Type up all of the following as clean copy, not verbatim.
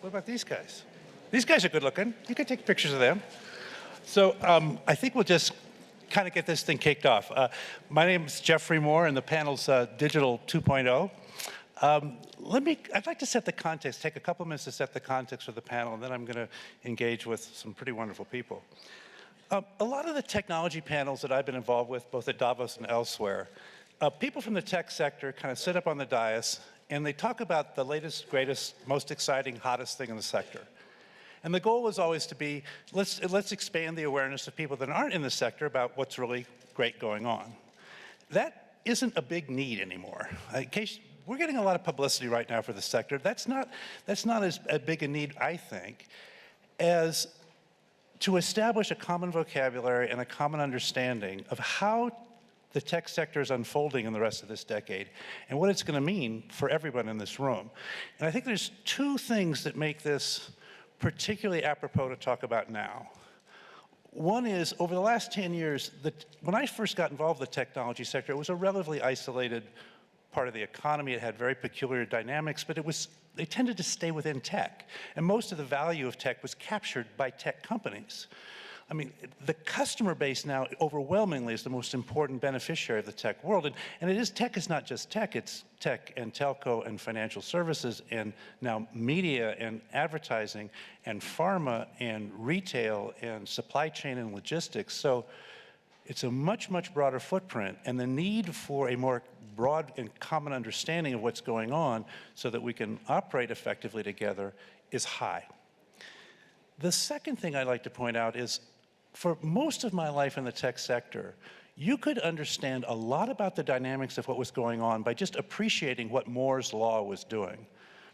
What about these guys? These guys are good looking. You can take pictures of them. So I think we'll just kind of get this thing kicked off. My name is Geoffrey Moore, and the panel's Digital 2.0. I'd like to set the context, take a couple minutes to set the context for the panel, and then I'm going to engage with some pretty wonderful people. A lot of the technology panels that I've been involved with, both at Davos and elsewhere, people from the tech sector kind of sit up on the dais, and they talk about the latest, greatest, most exciting, hottest thing in the sector. And the goal is always to be, let's expand the awareness of people that aren't in the sector about what's really great going on. That isn't a big need anymore. We're getting a lot of publicity right now for the sector. That's not as big a need, I think, as to establish a common vocabulary and a common understanding of how the tech sector is unfolding in the rest of this decade and what it's going to mean for everyone in this room. And I think there's two things that make this particularly apropos to talk about now. One is, over the last 10 years, when I first got involved in the technology sector, it was a relatively isolated part of the economy. It had very peculiar dynamics, but they tended to stay within tech. And most of the value of tech was captured by tech companies. I mean, the customer base now overwhelmingly is the most important beneficiary of the tech world. And tech is not just tech, it's tech and telco and financial services and now media and advertising and pharma and retail and supply chain and logistics. So it's a much, much broader footprint, and the need for a more broad and common understanding of what's going on so that we can operate effectively together is high. The second thing I'd like to point out is, for most of my life in the tech sector, you could understand a lot about the dynamics of what was going on by just appreciating what Moore's Law was doing.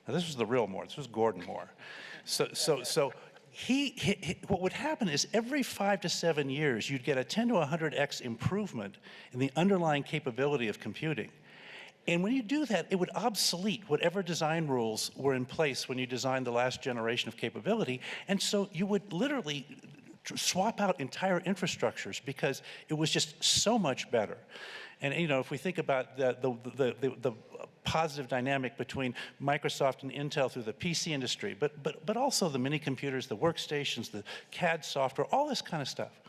Now, this was the real Moore. This was Gordon Moore. So what would happen is every 5 to 7 years, you'd get a 10 to 100x improvement in the underlying capability of computing. And when you do that, it would obsolete whatever design rules were in place when you designed the last generation of capability. And so you would literally swap out entire infrastructures because it was just so much better. And if we think about the positive dynamic between Microsoft and Intel through the PC industry, but also the mini computers, the workstations, the CAD software, all this kind of stuff.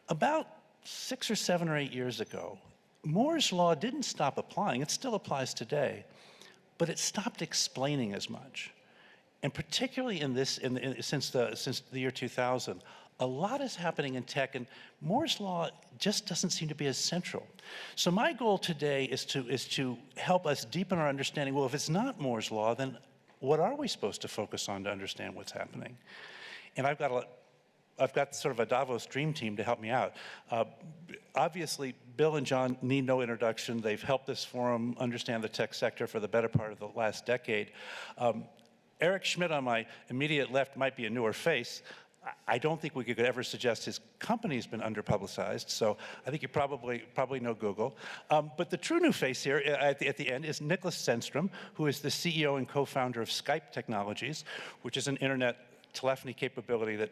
About 6 or 7 or 8 years ago, Moore's Law didn't stop applying. It still applies today, but it stopped explaining as much. And particularly since the year 2000, a lot is happening in tech, and Moore's Law just doesn't seem to be as central. So my goal today is to help us deepen our understanding. Well, if it's not Moore's Law, then what are we supposed to focus on to understand what's happening? And I've got sort of a Davos dream team to help me out. Obviously, Bill and John need no introduction. They've helped this forum understand the tech sector for the better part of the last decade. Eric Schmidt on my immediate left might be a newer face. I don't think we could ever suggest his company's been under-publicized, so I think you probably know Google. But the true new face here at the end is Niklas Zennström, who is the CEO and co-founder of Skype Technologies, which is an internet telephony capability that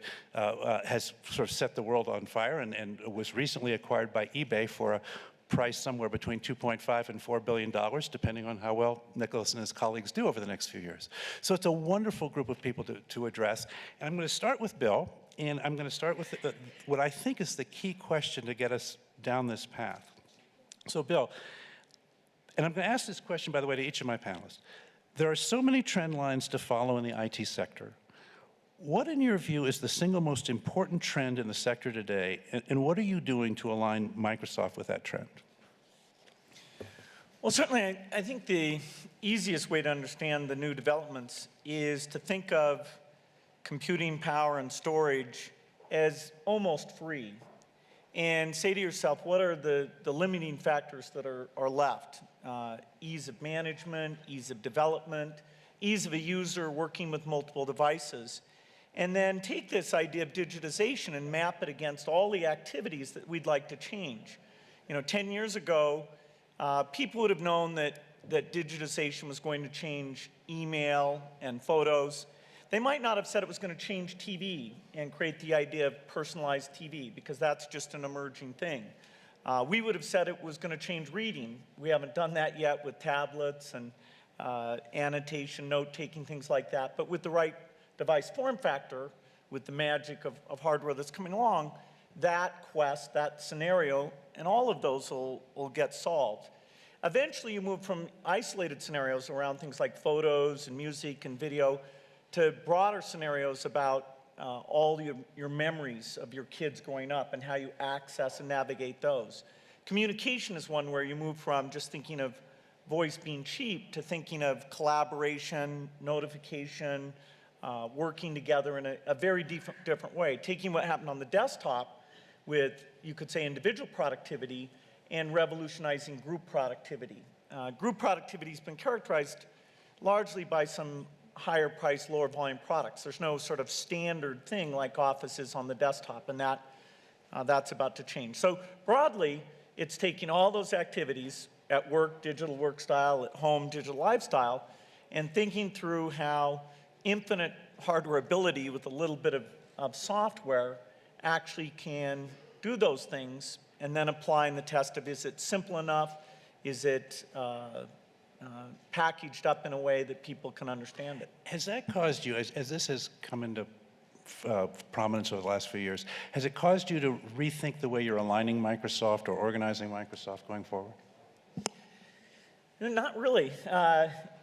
has sort of set the world on fire and was recently acquired by eBay for a price somewhere between $2.5 and $4 billion, depending on how well Niklas and his colleagues do over the next few years. So it's a wonderful group of people to address. And I'm going to start with Bill, and I'm going to start with what I think is the key question to get us down this path. So Bill, and I'm going to ask this question, by the way, to each of my panelists. There are so many trend lines to follow in the IT sector. What, in your view, is the single most important trend in the sector today, and what are you doing to align Microsoft with that trend? Well, certainly, I think the easiest way to understand the new developments is to think of computing power and storage as almost free, and say to yourself, what are the limiting factors that are left? Ease of management, ease of development, ease of a user working with multiple devices. And then take this idea of digitization and map it against all the activities that we'd like to change. 10 years ago, people would have known that digitization was going to change email and photos. They might not have said it was going to change TV and create the idea of personalized TV, because that's just an emerging thing. We would have said it was going to change reading. We haven't done that yet with tablets and annotation, note-taking, things like that. But with the right device form factor with the magic of hardware that's coming along, that quest, that scenario, and all of those will get solved. Eventually, you move from isolated scenarios around things like photos and music and video to broader scenarios about all your memories of your kids growing up and how you access and navigate those. Communication is one where you move from just thinking of voice being cheap to thinking of collaboration, notification, working together in a very different way. Taking what happened on the desktop with, you could say, individual productivity and revolutionizing group productivity. Group productivity has been characterized largely by some higher price, lower volume products. There's no sort of standard thing like Office is on the desktop, and that's about to change. So broadly, it's taking all those activities at work, digital work style, at home, digital lifestyle, and thinking through how infinite hardware ability with a little bit of software actually can do those things, and then applying the test of, is it simple enough? Is it packaged up in a way that people can understand it? Has that caused you, as this has come into prominence over the last few years, has it caused you to rethink the way you're aligning Microsoft or organizing Microsoft going forward? Not really.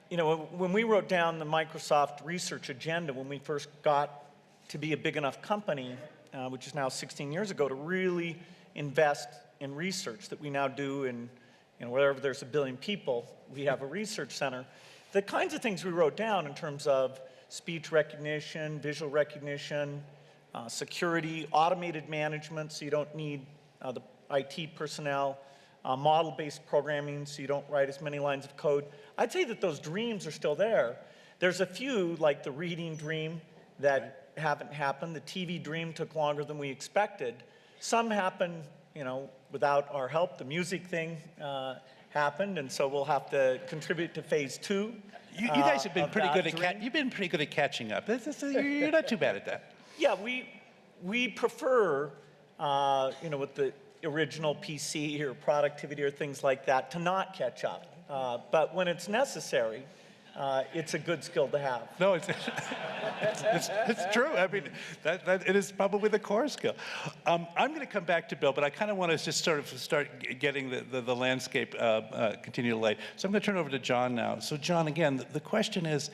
You know, when we wrote down the Microsoft research agenda, when we first got to be a big enough company, which is now 16 years ago, to really invest in research that we now do in, you know, wherever there's 1 billion people, we have a research center. The kinds of things we wrote down in terms of speech recognition, visual recognition, security, automated management, so you don't need the IT personnel, model-based programming, so you don't write as many lines of code. I'd say that those dreams are still there. There's a few, like the reading dream, that haven't happened. The TV dream took longer than we expected. Some happened, you know, without our help. The music thing happened, and so we'll have to contribute to phase 2. You guys have been pretty good at you've been pretty good at catching up. You're not too bad at that. Yeah, we prefer, you know, with the original PC or productivity or things like that, to not catch up. But when it's necessary, it's a good skill to have. No, it's true. I mean, it is probably the core skill. I'm going to come back to Bill, but I kind of want to just sort of start getting the landscape continue to lay. So I'm going to turn over to John now. So John, again, the question is,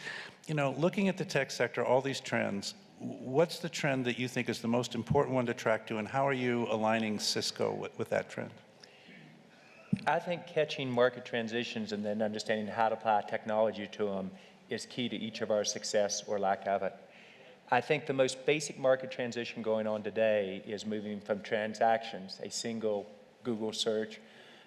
you know, looking at the tech sector, all these trends, what's the trend that you think is the most important one to track to, and how are you aligning Cisco with that trend? I think catching market transitions and then understanding how to apply technology to them is key to each of our success or lack of it. I think the most basic market transition going on today is moving from transactions, a single Google search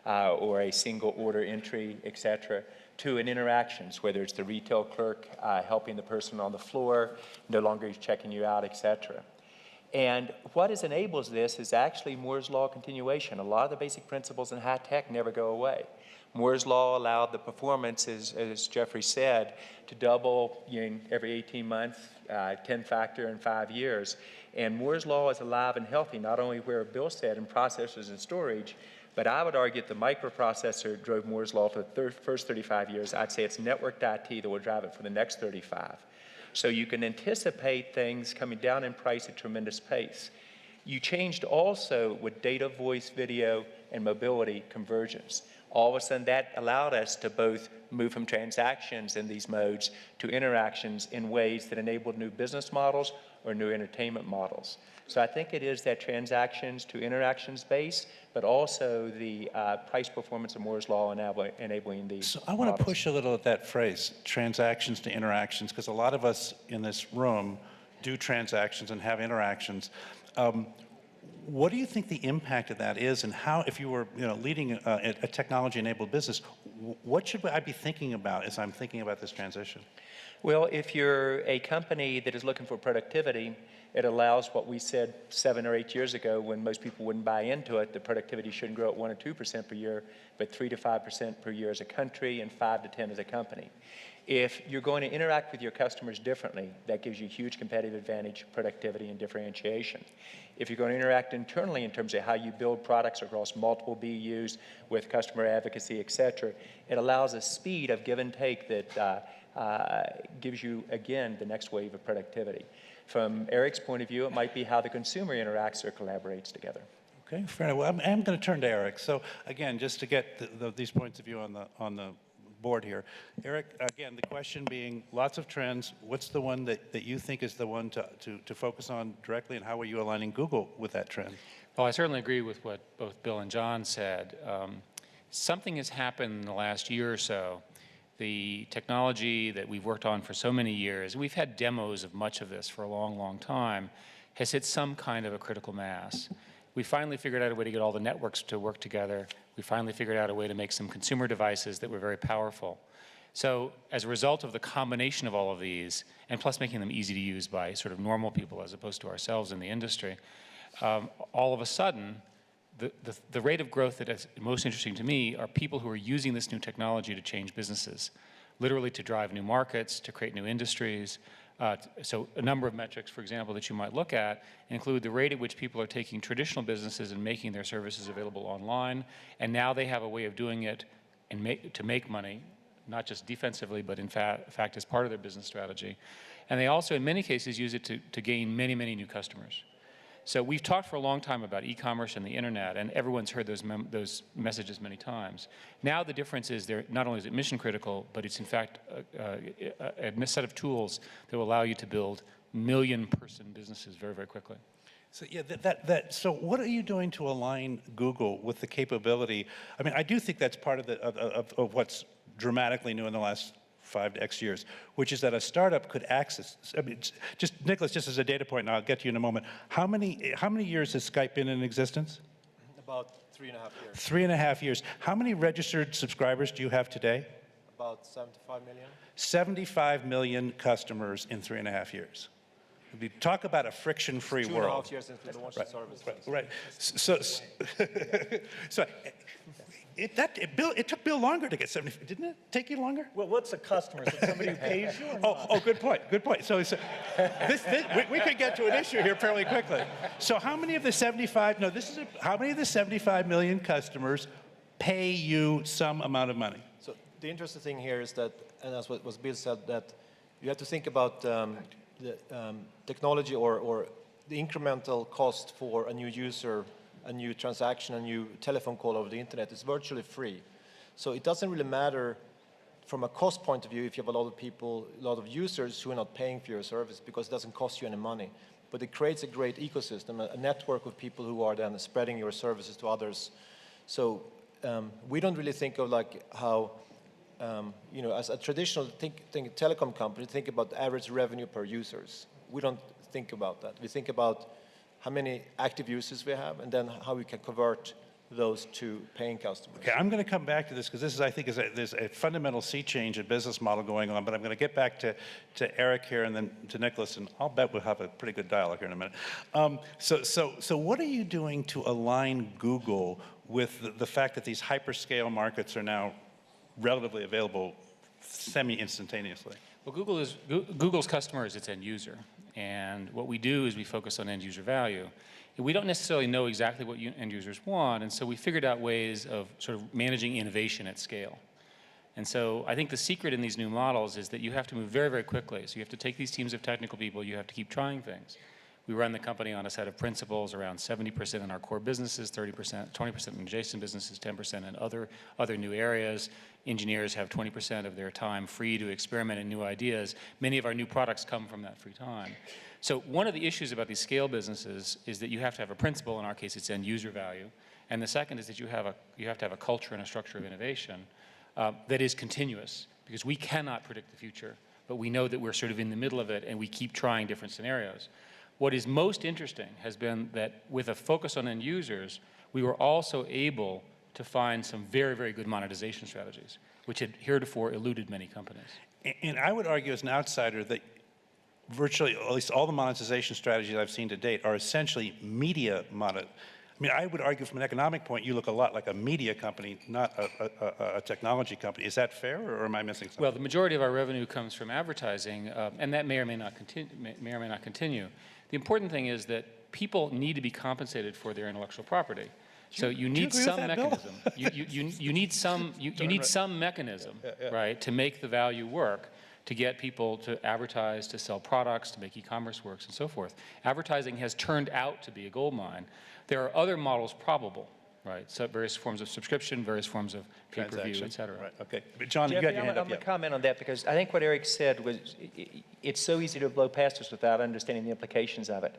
or a single order entry, et cetera, to an interactions, whether it's the retail clerk helping the person on the floor, no longer he's checking you out, et cetera. And what enables this is actually Moore's Law continuation. A lot of the basic principles in high tech never go away. Moore's Law allowed the performance, as Geoffrey said, to double every 18 months, 10 factor in 5 years. And Moore's Law is alive and healthy, not only where Bill said in processors and storage, but I would argue that the microprocessor drove Moore's Law for the first 35 years. I'd say it's networked IT that will drive it for the next 35. So you can anticipate things coming down in price at tremendous pace. You changed also with data, voice, video, and mobility convergence. All of a sudden that allowed us to both move from transactions in these modes to interactions in ways that enabled new business models or new entertainment models. So I think it is that transactions to interactions base, but also the price performance of Moore's Law enabling these So I want to push a little at that phrase, transactions to interactions, because a lot of us in this room do transactions and have interactions. What do you think the impact of that is, and how, if you were leading a technology-enabled business, what should I be thinking about as I'm thinking about this transition? Well, if you're a company that is looking for productivity, it allows what we said 7 or 8 years ago when most people wouldn't buy into it, that productivity shouldn't grow at 1 or 2% per year, but 3 to 5% per year as a country and 5 to 10 as a company. If you're going to interact with your customers differently, that gives you huge competitive advantage, productivity, and differentiation. If you're going to interact internally in terms of how you build products across multiple BUs with customer advocacy, et cetera, it allows a speed of give and take that gives you, again, the next wave of productivity. From Eric's point of view, it might be how the consumer interacts or collaborates together. Okay, fair enough. Well, I'm going to turn to Eric. So again, just to get these points of view on the board here. Eric, again, the question being lots of trends. What's the one that you think is the one to focus on directly, and how are you aligning Google with that trend? Well, I certainly agree with what both Bill and John said. Something has happened in the last year or so. The technology that we've worked on for so many years, we've had demos of much of this for a long, long time, has hit some kind of a critical mass. We finally figured out a way to get all the networks to work together. We finally figured out a way to make some consumer devices that were very powerful. So as a result of the combination of all of these, and plus making them easy to use by sort of normal people as opposed to ourselves in the industry, all of a sudden, the rate of growth that is most interesting to me are people who are using this new technology to change businesses, literally to drive new markets, to create new industries. So a number of metrics, for example, that you might look at include the rate at which people are taking traditional businesses and making their services available online, and now they have a way of doing it to make money, not just defensively, but in fact as part of their business strategy. And they also, in many cases, use it to gain many, many new customers. So we've talked for a long time about e-commerce and the internet, and everyone's heard those messages many times. Now the difference is not only is it mission critical, but it's in fact a set of tools that will allow you to build million-person businesses very, very quickly. So yeah, so what are you doing to align Google with the capability? I mean, I do think that's part of what's dramatically new in the last 5 to X years, which is that a startup could access, I mean, just Niklas, just as a data point, and I'll get to you in a moment, how many years has Skype been in existence? About 3.5 years. 3.5 years. How many registered subscribers do you have today? About 75 million. 75 million customers in 3.5 years. We talk about a friction-free world. 2.5 years since we launched the service. Right. So it took Bill longer to get 70. Didn't it take you longer? Well, what's a customer? Is it somebody who pays you or not? Oh, good point. Good point. So we could get to an issue here fairly quickly. So how many of the 75? No, how many of the 75 million customers pay you some amount of money? So the interesting thing here is that, and that's what Bill said, that you have to think about the technology or the incremental cost for a new user, a new transaction, a new telephone call over the internet is virtually free. So it doesn't really matter from a cost point of view if you have a lot of people, a lot of users who are not paying for your service, because it doesn't cost you any money. But it creates a great ecosystem, a network of people who are then spreading your services to others. So we don't really think of like how, as a traditional telecom company, think about the average revenue per users. We don't think about that. We think about how many active users we have, and then how we can convert those to paying customers. Okay, I'm going to come back to this because this is, I think, there's a fundamental sea change in business model going on. But I'm going to get back to Eric here and then to Niklas, and I'll bet we'll have a pretty good dialogue here in a minute. So what are you doing to align Google with the fact that these hyperscale markets are now relatively available semi-instantaneously? Well, Google's customer is its end user. And what we do is we focus on end user value. We don't necessarily know exactly what end users want, and so we figured out ways of sort of managing innovation at scale. And so I think the secret in these new models is that you have to move very, very quickly. So you have to take these teams of technical people, you have to keep trying things. We run the company on a set of principles, around 70% in our core businesses, 30%, 20% in adjacent businesses, 10% in other new areas. Engineers have 20% of their time free to experiment in new ideas. Many of our new products come from that free time. So one of the issues about these scale businesses is that you have to have a principle, in our case it's end user value, and the second is that you have to have a culture and a structure of innovation that is continuous, because we cannot predict the future, but we know that we're sort of in the middle of it and we keep trying different scenarios. What is most interesting has been that with a focus on end users, we were also able to find some very, very good monetization strategies, which had heretofore eluded many companies. And I would argue as an outsider that virtually, at least all the monetization strategies I've seen to date are essentially media I mean, I would argue from an economic point, you look a lot like a media company, not a technology company. Is that fair, or am I missing something? Well, the majority of our revenue comes from advertising, and that may or may not continue. The important thing is that people need to be compensated for their intellectual property. So you need some mechanism. You need some mechanism, right, to make the value work, to get people to advertise, to sell products, to make e-commerce works, and so forth. Advertising has turned out to be a gold mine. There are other models probable, right? So various forms of subscription, various forms of pay-per-view, et cetera. Right, okay. But John, you Geoffrey, got your I'm hand up. going to comment on that because I think what Eric said was, it's so easy to blow past us without understanding the implications of it.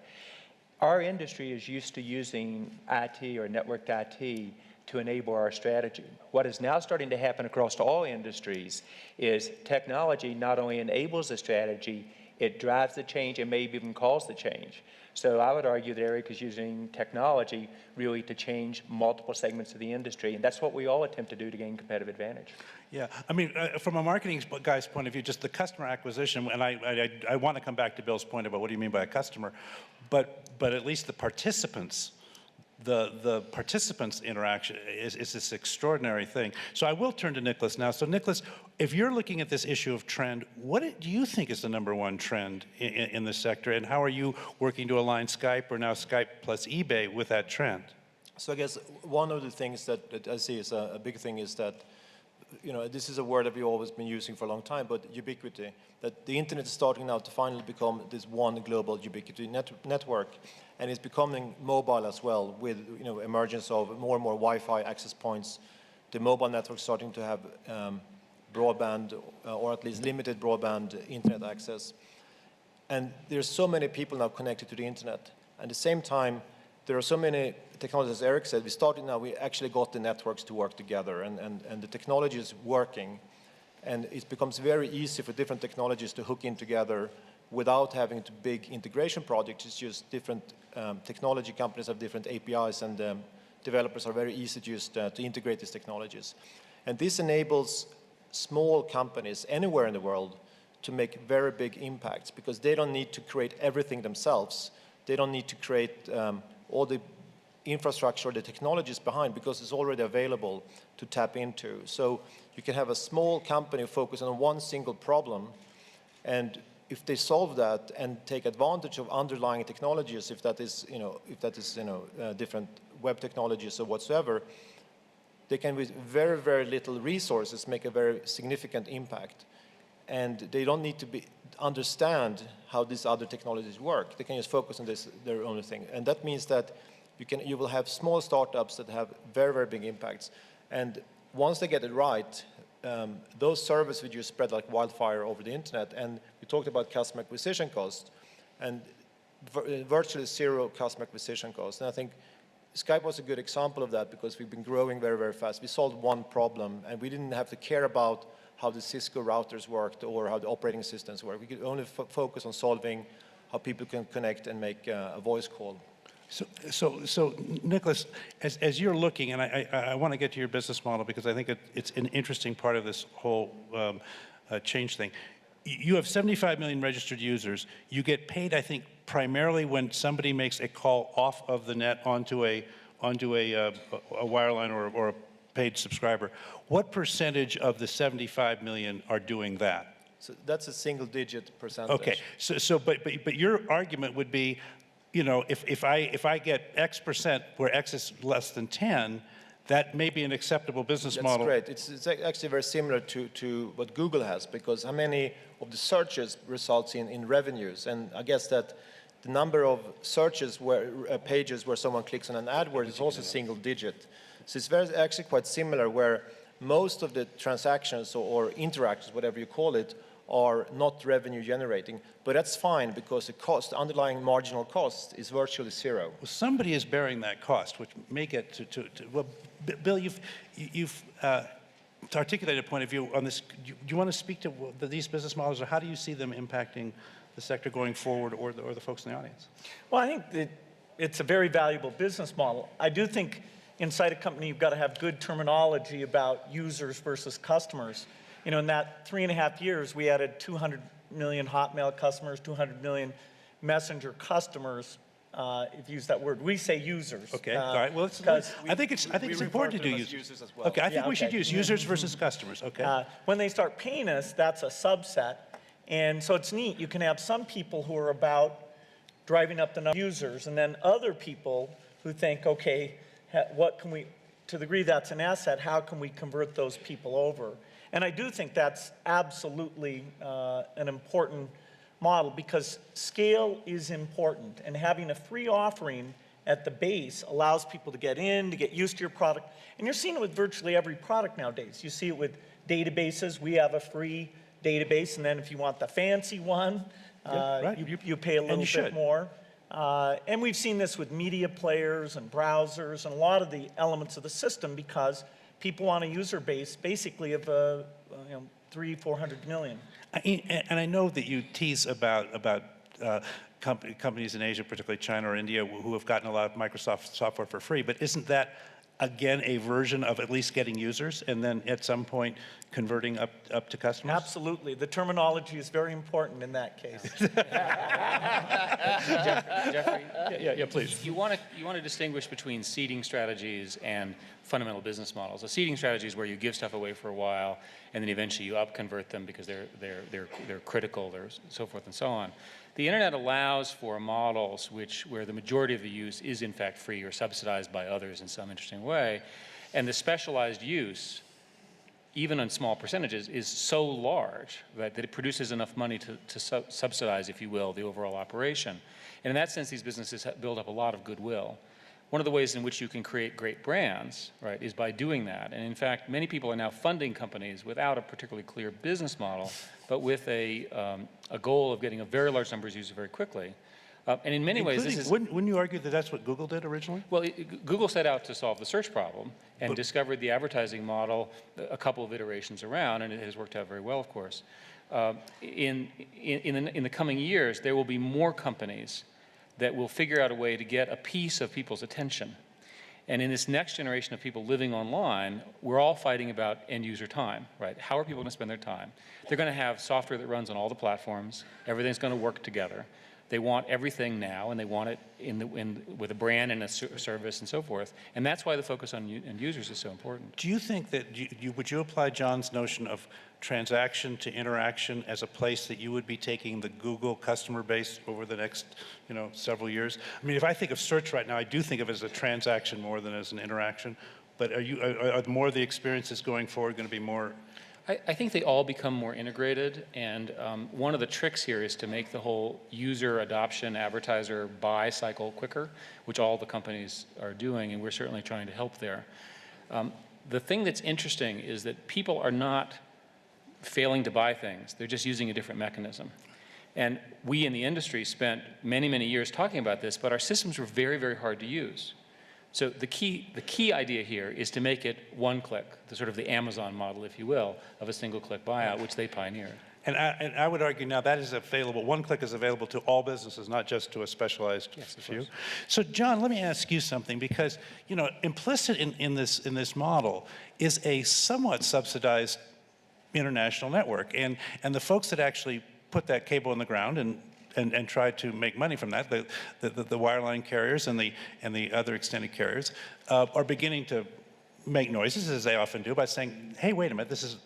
Our industry is used to using IT or networked IT to enable our strategy. What is now starting to happen across all industries is technology not only enables the strategy, it drives the change and maybe even cause the change. So I would argue that Eric is using technology really to change multiple segments of the industry, and that's what we all attempt to do to gain competitive advantage. Yeah, I mean, from a marketing guy's point of view, just the customer acquisition, and I want to come back to Bill's point about what do you mean by a customer, but at least the participants, the participants' interaction is this extraordinary thing. So I will turn to Niklas now. So Niklas, if you're looking at this issue of trend, what do you think is the #1 trend in this sector, and how are you working to align Skype or now Skype plus eBay with that trend? So I guess one of the things that I see is a big thing is that, you know, this is a word that we've always been using for a long time, but ubiquity, that the internet is starting now to finally become this one global ubiquity network, and it's becoming mobile as well with, you know, emergence of more and more Wi-Fi access points, the mobile network starting to have broadband or at least limited broadband internet access. And there's so many people now connected to the internet. At the same time, there are so many technologies, as Eric said, we actually got the networks to work together, and the technology is working, and it becomes very easy for different technologies to hook in together without having to big integration projects. It's just different technology companies have different APIs, and developers are very easy to use to integrate these technologies. And this enables small companies anywhere in the world to make very big impacts because they don't need to create everything themselves. They don't need to create all the infrastructure, the technologies behind, because it's already available to tap into. So you can have a small company focus on one single problem, and if they solve that and take advantage of underlying technologies, if that is different web technologies or whatsoever, they can with very, very little resources make a very significant impact. And they don't need to understand how these other technologies work. They can just focus on their own thing. And that means that you will have small startups that have very, very big impacts. And once they get it right, those services will just spread like wildfire over the internet. And we talked about customer acquisition cost, and virtually zero customer acquisition cost. And I think Skype was a good example of that because we've been growing very, very fast. We solved one problem, and we didn't have to care about how the Cisco routers worked or how the operating systems work. We could only focus on solving how people can connect and make a voice call. So Niklas, as you're looking, and I want to get to your business model because I think it's an interesting part of this whole change thing. You have 75 million registered users. You get paid, I think, primarily when somebody makes a call off of the net onto a wireline or a paid subscriber. What percentage of the 75 million are doing that? So that's a single-digit percentage. Okay. But your argument would be, you know, if I get X percent where X is less than 10, that may be an acceptable business model. That's great. It's actually very similar to what Google has, because how many of the searches results in revenues? And I guess that the number of searches pages where someone clicks on an AdWord is also single digit. So it's actually quite similar, where most of the transactions or interactions, whatever you call it, are not revenue generating. But that's fine because the underlying marginal cost is virtually zero. Well, somebody is bearing that cost, which may get to well, Bill, you've articulated a point of view on this. Do you want to speak to these business models, or how do you see them impacting the sector going forward, or the folks in the audience? Well, I think that it's a very valuable business model. I do think inside a company you've got to have good terminology about users versus customers. You know, in that 3.5 years, we added 200 million Hotmail customers, 200 million Messenger customers. If you use that word, we say users. Okay, all right. Well, I think it's important to do users as well. Okay, I think we should use users versus customers. Okay. When they start paying us, that's a subset, and so it's neat. You can have some people who are about driving up the number of users, and then other people who think, okay, what can we, to the degree that's an asset, how can we convert those people over? And I do think that's absolutely an important model, because scale is important, and having a free offering at the base allows people to get in, to get used to your product. And you're seeing it with virtually every product nowadays. You see it with databases. We have a free database, and then if you want the fancy one, you pay a little bit more. And we've seen this with media players and browsers and a lot of the elements of the system, because people want a user base basically of 300-400 million. And I know that you tease about companies in Asia, particularly China or India, who have gotten a lot of Microsoft software for free, but isn't that, again, a version of at least getting users and then at some point converting up to customers? Absolutely. The terminology is very important in that case. Geoffrey, Yeah, please. you want to distinguish between seeding strategies and fundamental business models. A seeding strategy is where you give stuff away for a while, and then eventually you up-convert them because they're critical, they're so forth and so on. The internet allows for models where the majority of the use is in fact free or subsidized by others in some interesting way, and the specialized use, even on small percentages, is so large that it produces enough money to subsidize, if you will, the overall operation. And in that sense, these businesses build up a lot of goodwill. One of the ways in which you can create great brands, right, is by doing that. And in fact, many people are now funding companies without a particularly clear business model, but with a goal of getting a very large number of users very quickly. And in many ways, this is... Wouldn't you argue that that's what Google did originally? Well, Google set out to solve the search problem and discovered the advertising model a couple of iterations around, and it has worked out very well, of course. In the coming years, there will be more companies that will figure out a way to get a piece of people's attention. And in this next generation of people living online, we're all fighting about end-user time, right? How are people going to spend their time? They're going to have software that runs on all the platforms. Everything's going to work together. They want everything now, and they want it with a brand and a service and so forth. And that's why the focus on end users is so important. Do you think that, would you apply John's notion of transaction to interaction as a place that you would be taking the Google customer base over the next, several years? I mean, if I think of search right now, I do think of it as a transaction more than as an interaction. But are more of the experiences going forward going to be more? I think they all become more integrated, and one of the tricks here is to make the whole user adoption, advertiser buy cycle quicker, which all the companies are doing, and we're certainly trying to help there. The thing that's interesting is that people are not failing to buy things. They're just using a different mechanism. And we in the industry spent many, many years talking about this, but our systems were very, very hard to use. So the key idea here is to make it one click, the sort of the Amazon model, if you will, of a single click buyout, which they pioneered. And I would argue now that is available, one click is available to all businesses, not just to a specialized few. So John, let me ask you something, because implicit in this model is a somewhat subsidized international network. And the folks that actually put that cable in the ground and try to make money from that, the wireline carriers and the other extended carriers are beginning to make noises, as they often do, by saying, hey, wait a minute, this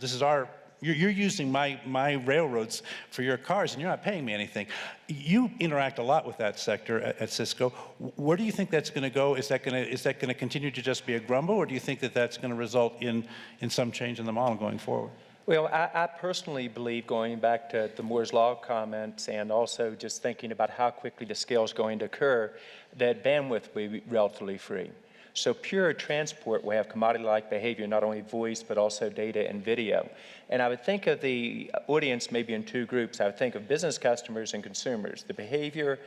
is our, you're using my railroads for your cars and you're not paying me anything. You interact a lot with that sector at Cisco. Where do you think that's going to go? Is that going to continue to just be a grumble, or do you think that that's going to result in some change in the model going forward? Well, I personally believe, going back to the Moore's Law comments and also just thinking about how quickly the scale is going to occur, that bandwidth will be relatively free. So pure transport will have commodity-like behavior, not only voice, but also data and video. And I would think of the audience maybe in two groups. I would think of business customers and consumers. The behavior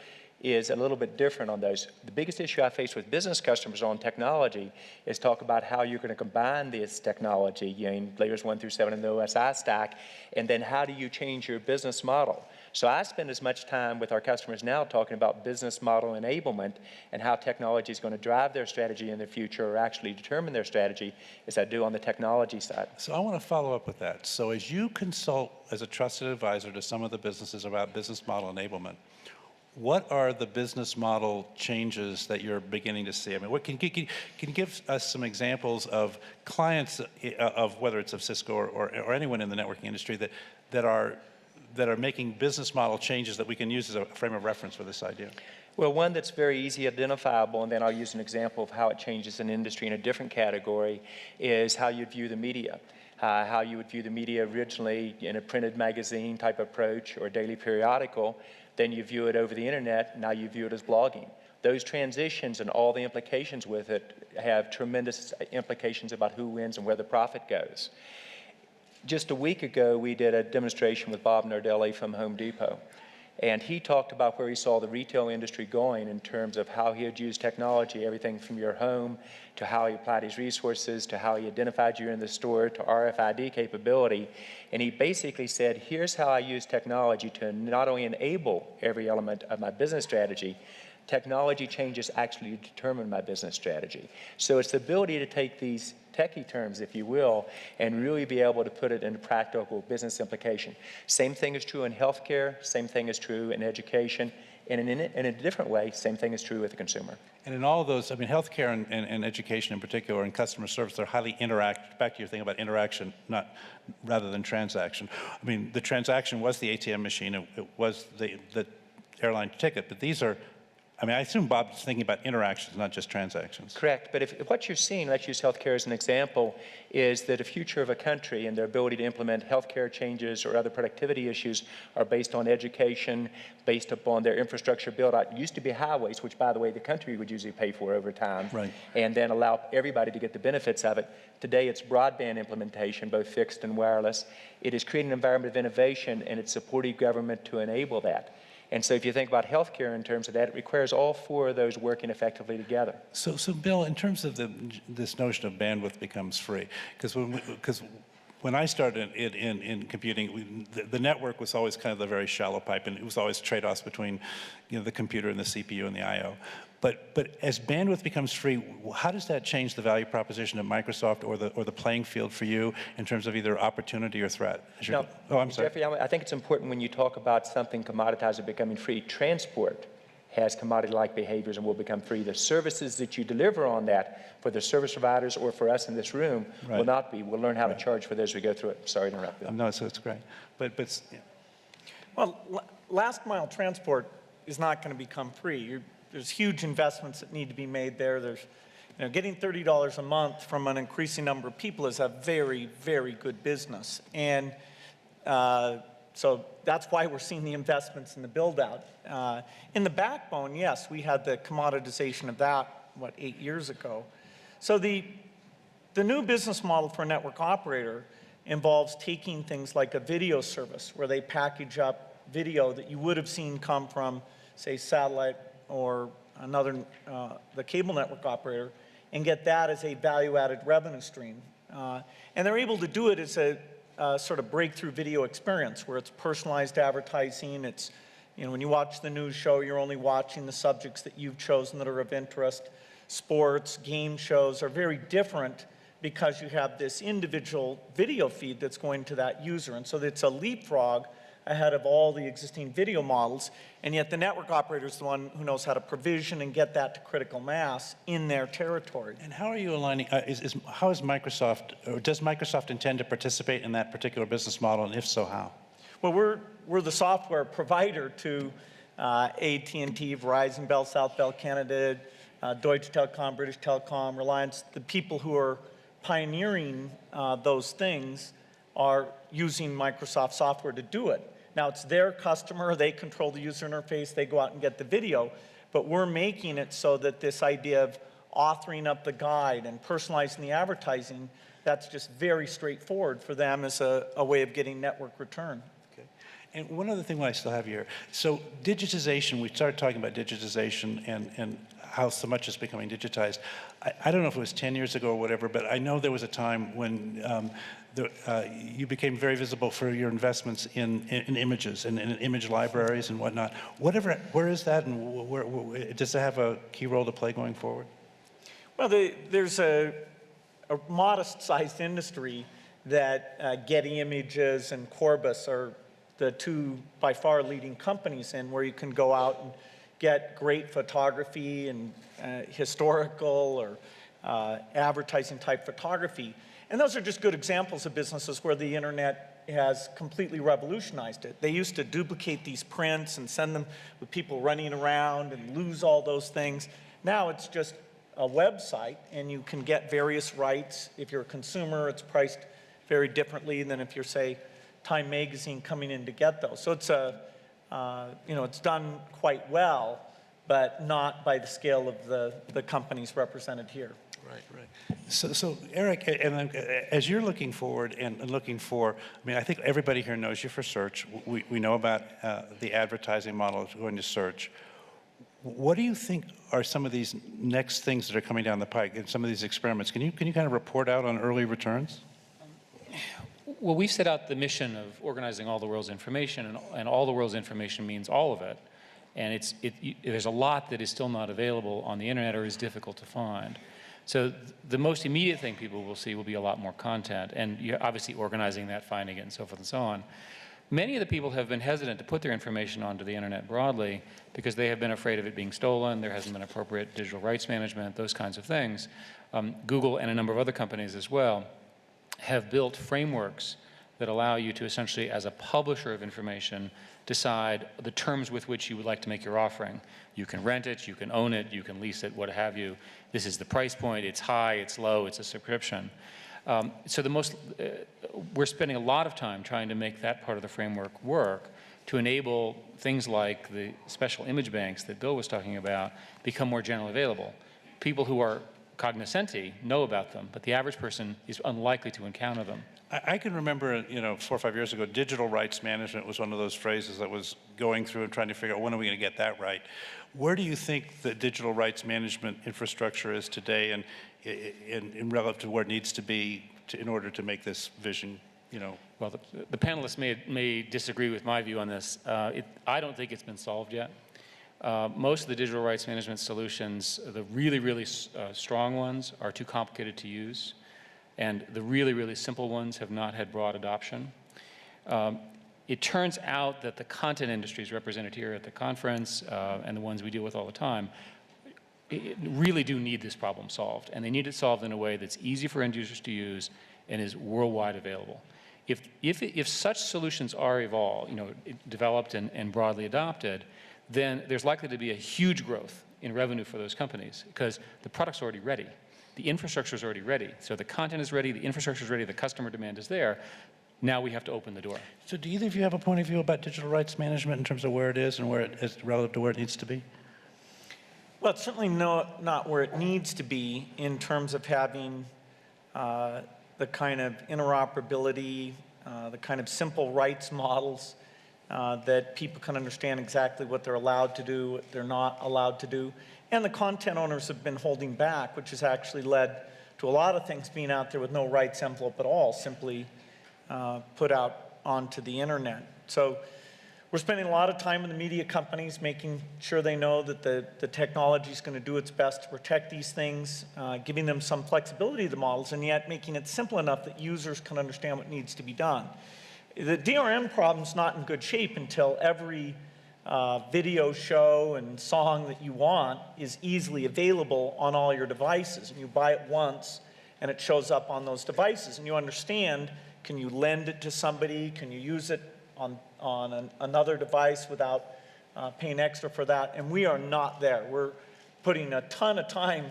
is a little bit different on those. The biggest issue I face with business customers on technology is talk about how you're going to combine this technology, layers 1 through 7 in the OSI stack, and then how do you change your business model? So I spend as much time with our customers now talking about business model enablement and how technology is going to drive their strategy in the future, or actually determine their strategy, as I do on the technology side. So I want to follow up with that. So as you consult as a trusted advisor to some of the businesses about business model enablement, what are the business model changes that you're beginning to see? I mean, can you give us some examples of clients, of whether it's of Cisco or anyone in the networking industry that are making business model changes that we can use as a frame of reference for this idea? Well, one that's very easy identifiable, and then I'll use an example of how it changes an industry in a different category, is how you view the media. how you would view the media originally in a printed magazine type approach or daily periodical, then you view it over the internet, now you view it as blogging. Those transitions and all the implications with it have tremendous implications about who wins and where the profit goes. Just a week ago, we did a demonstration with Bob Nardelli from Home Depot. And he talked about where he saw the retail industry going in terms of how he had used technology, everything from your home to how he applied his resources to how he identified you in the store to RFID capability. And he basically said, here's how I use technology to not only enable every element of my business strategy, technology changes actually determine my business strategy. So it's the ability to take these techie terms, if you will, and really be able to put it into practical business implication. Same thing is true in healthcare, same thing is true in education, and in a different way, same thing is true with the consumer. And in all of those, I mean, healthcare and education in particular, and customer service, they're highly back to your thing about interaction, rather than transaction. I mean, the transaction was the ATM machine, it was the airline ticket, but these are, I mean, I assume Bob's thinking about interactions, not just transactions. Correct, but if what you're seeing, let's use healthcare as an example, is that the future of a country and their ability to implement healthcare changes or other productivity issues are based on education, based upon their infrastructure build-out. It used to be highways, which, by the way, the country would usually pay for over time, right, and then allow everybody to get the benefits of it. Today, it's broadband implementation, both fixed and wireless. It is creating an environment of innovation, and it's supporting government to enable that. And so if you think about healthcare in terms of that, it requires all four of those working effectively together. So Bill, in terms of this notion of bandwidth becomes free, because when I started in computing, the network was always kind of the very shallow pipe, and it was always trade-offs between, you know, the computer and the CPU and the I/O. But as bandwidth becomes free, how does that change the value proposition of Microsoft or the playing field for you in terms of either opportunity or threat? No, oh, I'm sorry. Geoffrey, I think it's important when you talk about something commoditized or becoming free. Transport has commodity-like behaviors and will become free. The services that you deliver on that for the service providers or for us in this room will not be. We'll learn how to charge for those as we go through it. Sorry to interrupt, Bill. No, so it's great. But yeah. Well, last mile transport is not going to become free. There's huge investments that need to be made there. There's, you know, getting $30 a month from an increasing number of people is a very, very good business. And so that's why we're seeing the investments in the build-out. In the backbone, yes, we had the commoditization of that, 8 years ago. So the new business model for a network operator involves taking things like a video service where they package up video that you would have seen come from, say, satellite or another, the cable network operator, and get that as a value-added revenue stream. And they're able to do it as a sort of breakthrough video experience where it's personalized advertising. It's, you know, when you watch the news show, you're only watching the subjects that you've chosen that are of interest. Sports, game shows are very different because you have this individual video feed that's going to that user. And so it's a leapfrog ahead of all the existing video models, and yet the network operator is the one who knows how to provision and get that to critical mass in their territory. And how are you aligning, how is Microsoft, or does Microsoft intend to participate in that particular business model, and if so, how? Well, we're the software provider to AT&T, Verizon, Bell South, Bell Canada, Deutsche Telekom, British Telecom, Reliance. The people who are pioneering those things are using Microsoft software to do it. Now, it's their customer, they control the user interface, they go out and get the video, but we're making it so that this idea of authoring up the guide and personalizing the advertising, that's just very straightforward for them as a way of getting network return. Okay. And one other thing I still have here. So digitization, we started talking about digitization and how so much is becoming digitized. I don't know if it was 10 years ago or whatever, but I know there was a time when you became very visible for your investments in images and in image libraries and whatnot. Where is that, and where does it have a key role to play going forward? Well, there's a modest-sized industry that Getty Images and Corbis are the two by far leading companies in, where you can go out and get great photography and historical or advertising type photography. And those are just good examples of businesses where the internet has completely revolutionized it. They used to duplicate these prints and send them with people running around and lose all those things. Now it's just a website, and you can get various rights. If you're a consumer, it's priced very differently than if you're, say, Time Magazine coming in to get those. So it's it's done quite well, but not by the scale of the companies represented here. Right. So Eric, and as you're looking forward and looking for, I mean, I think everybody here knows you for search. We know about the advertising model going to search. What do you think are some of these next things that are coming down the pike and some of these experiments? Can you kind of report out on early returns? Well, we've set out the mission of organizing all the world's information, and all the world's information means all of it. And there's a lot that is still not available on the internet or is difficult to find. So the most immediate thing people will see will be a lot more content, and you're obviously organizing that, finding it, and so forth and so on. Many of the people have been hesitant to put their information onto the internet broadly because they have been afraid of it being stolen. There hasn't been appropriate digital rights management, those kinds of things. Google and a number of other companies as well have built frameworks that allow you to essentially, as a publisher of information, decide the terms with which you would like to make your offering. You can rent it, you can own it, you can lease it, what have you. This is the price point, it's high, it's low, it's a subscription. So we're spending a lot of time trying to make that part of the framework work to enable things like the special image banks that Bill was talking about become more generally available. People who are cognoscenti know about them, but the average person is unlikely to encounter them. I can remember, 4 or 5 years ago, digital rights management was one of those phrases that was going through and trying to figure out when are we going to get that right. Where do you think the digital rights management infrastructure is today and in relative to where it needs to be in order to make this vision, Well, the panelists may disagree with my view on this. I don't think it's been solved yet. Most of the digital rights management solutions, the really, really strong ones, are too complicated to use. And the really, really simple ones have not had broad adoption. It turns out that the content industries represented here at the conference and the ones we deal with all the time really do need this problem solved. And they need it solved in a way that's easy for end users to use and is worldwide available. If such solutions are developed and broadly adopted, then there's likely to be a huge growth in revenue for those companies because the product's already ready. The infrastructure is already ready. So the content is ready, the infrastructure is ready, the customer demand is there. Now we have to open the door. So do either of you have a point of view about digital rights management in terms of where it is and where it is relative to where it needs to be? Well, it's certainly not where it needs to be in terms of having the kind of interoperability, the kind of simple rights models that people can understand exactly what they're allowed to do, what they're not allowed to do. And the content owners have been holding back, which has actually led to a lot of things being out there with no rights envelope at all, simply put out onto the internet. So we're spending a lot of time in the media companies making sure they know that the technology is going to do its best to protect these things, giving them some flexibility to the models, and yet making it simple enough that users can understand what needs to be done. The DRM problem's not in good shape until every video show and song that you want is easily available on all your devices. And you buy it once, and it shows up on those devices. And you understand, can you lend it to somebody? Can you use it on another device without paying extra for that? And we are not there. We're putting a ton of time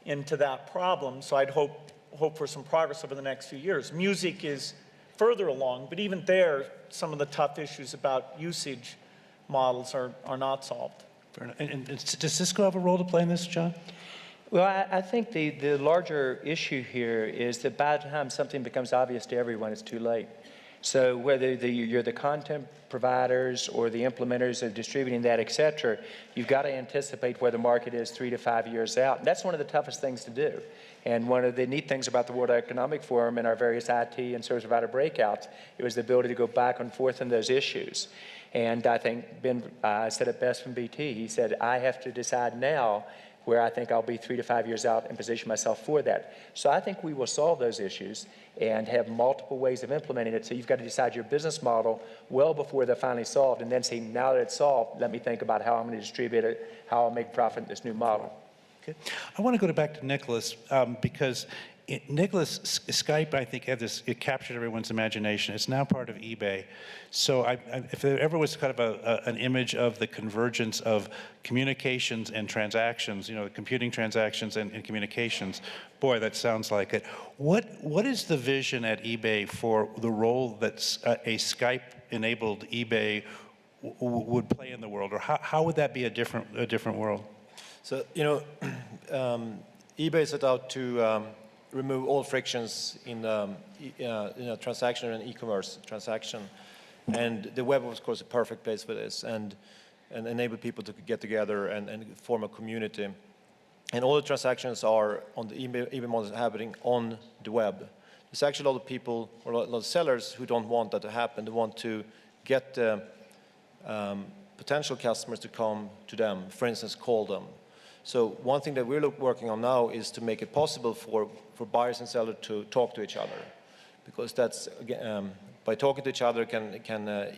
into that problem, so I'd hope for some progress over the next few years. Music is further along, but even there, some of the tough issues about usage models are not solved. Fair enough. And does Cisco have a role to play in this, John? Well, I think the larger issue here is that by the time something becomes obvious to everyone, it's too late. So whether you're the content providers or the implementers of distributing that, et cetera, you've got to anticipate where the market is 3 to 5 years out. And that's one of the toughest things to do. And one of the neat things about the World Economic Forum and our various IT and service provider breakouts, it was the ability to go back and forth on those issues. And I think Ben said it best from BT. He said, I have to decide now where I think I'll be 3 to 5 years out and position myself for that. So I think we will solve those issues and have multiple ways of implementing it. So you've got to decide your business model well before they're finally solved, and then say, now that it's solved, let me think about how I'm going to distribute it, how I'll make profit in this new model. Okay. I want to go back to Niklas because Niklas, Skype, I think, it captured everyone's imagination. It's now part of eBay. So if there ever was kind of an image of the convergence of communications and transactions, computing transactions and communications, boy, that sounds like it. What is the vision at eBay for the role that a Skype-enabled eBay would play in the world, or how would that be a different world? So, eBay set out to remove all frictions in a transaction and e-commerce transaction. And the web was, of course, a perfect place for this, and enable people to get together and form a community. And all the transactions are on the eBay model happening on the web. There's actually a lot of people, or a lot of sellers who don't want that to happen. They want to get potential customers to come to them, for instance, call them. So one thing that we're working on now is to make it possible for buyers and sellers to talk to each other, because that's by talking to each other can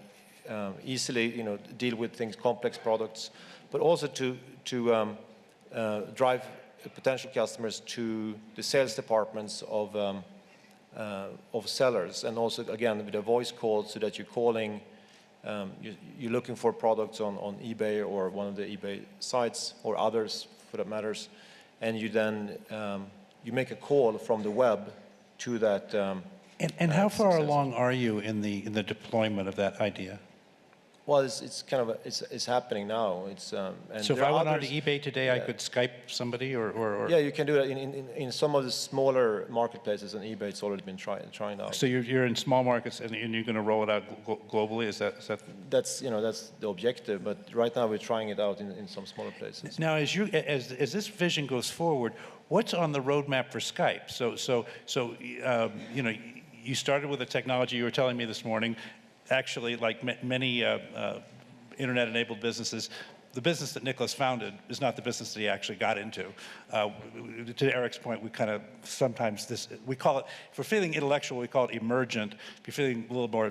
easily deal with things, complex products, but also to drive potential customers to the sales departments of sellers, and also again with a voice call, so that you're calling. You're looking for products on eBay or one of the eBay sites, or others for that matters, and you then you make a call from the web to that. And how far along are you in the deployment of that idea? Well, it's kind of it's happening now. And so if I went onto eBay today, I could Skype somebody, or yeah, you can do that in some of the smaller marketplaces on eBay. It's already been trying out. So you're in small markets, and you're going to roll it out globally. Is that? That's the objective. But right now we're trying it out in some smaller places. Now, as this vision goes forward, what's on the roadmap for Skype? So you started with a technology you were telling me this morning. Actually, like many internet-enabled businesses, the business that Niklas founded is not the business that he actually got into. To Eric's point, we kind of sometimes we call it, if we're feeling intellectual, we call it emergent. If you're feeling a little more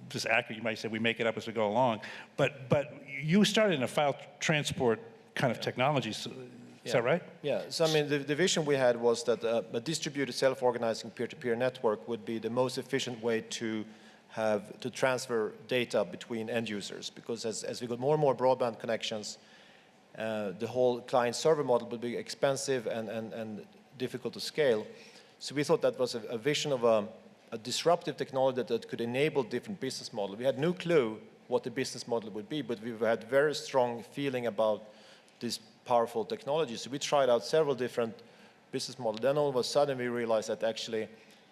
just accurate, you might say we make it up as we go along. But you started in a file transport kind of technology. So, is that right? Yeah. So I mean, the vision we had was that a distributed, self-organizing peer-to-peer network would be the most efficient way to transfer data between end users, because as we got more and more broadband connections, the whole client-server model would be expensive and difficult to scale. So we thought that was a vision of a disruptive technology that could enable different business models. We had no clue what the business model would be, but we had very strong feeling about this powerful technology. So we tried out several different business models. Then all of a sudden we realized that actually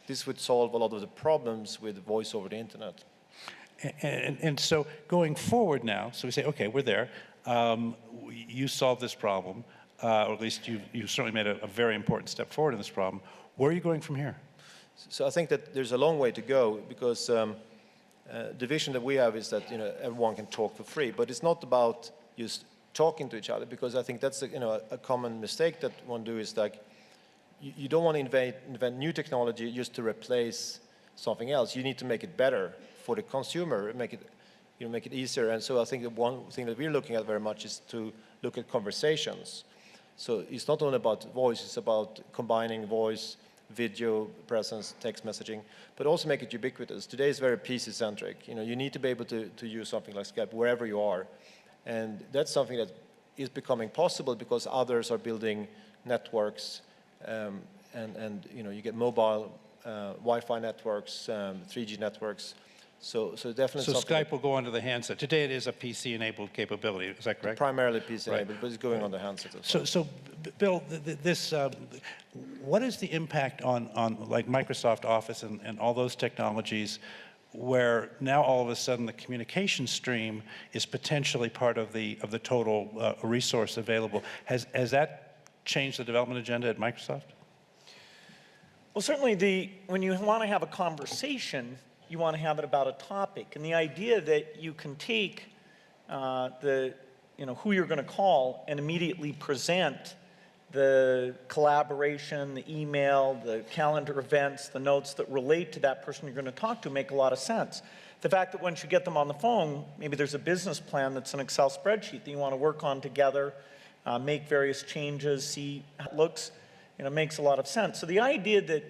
this would solve a lot of the problems with voice over the internet. And so going forward now, so we say, okay, we're there. You solved this problem, or at least you certainly made a very important step forward in this problem. Where are you going from here? So I think that there's a long way to go, because the vision that we have is that everyone can talk for free, but it's not about just talking to each other, because I think that's a common mistake that one do is like, you don't want to invent new technology just to replace something else. You need to make it better for the consumer, make it easier. And so I think the one thing that we're looking at very much is to look at conversations. So it's not only about voice, it's about combining voice, video, presence, text messaging, but also make it ubiquitous. Today is very PC-centric. You need to be able to use something like Skype wherever you are. And that's something that is becoming possible because others are building networks. And you get mobile Wi-Fi networks, 3G networks. So definitely. So Skype will go onto the handset. Today it is a PC-enabled capability. Is that correct? Primarily PC-enabled, right. But it's going on the handset as well. So Bill, what is the impact on like Microsoft Office and all those technologies, where now all of a sudden the communication stream is potentially part of the total resource available? Has that changed the development agenda at Microsoft? Well, certainly when you want to have a conversation, you want to have it about a topic. And the idea that you can take who you're going to call and immediately present the collaboration, the email, the calendar events, the notes that relate to that person you're going to talk to make a lot of sense. The fact that once you get them on the phone, maybe there's a business plan that's an Excel spreadsheet that you want to work on together, make various changes, see how it looks. It makes a lot of sense. So the idea that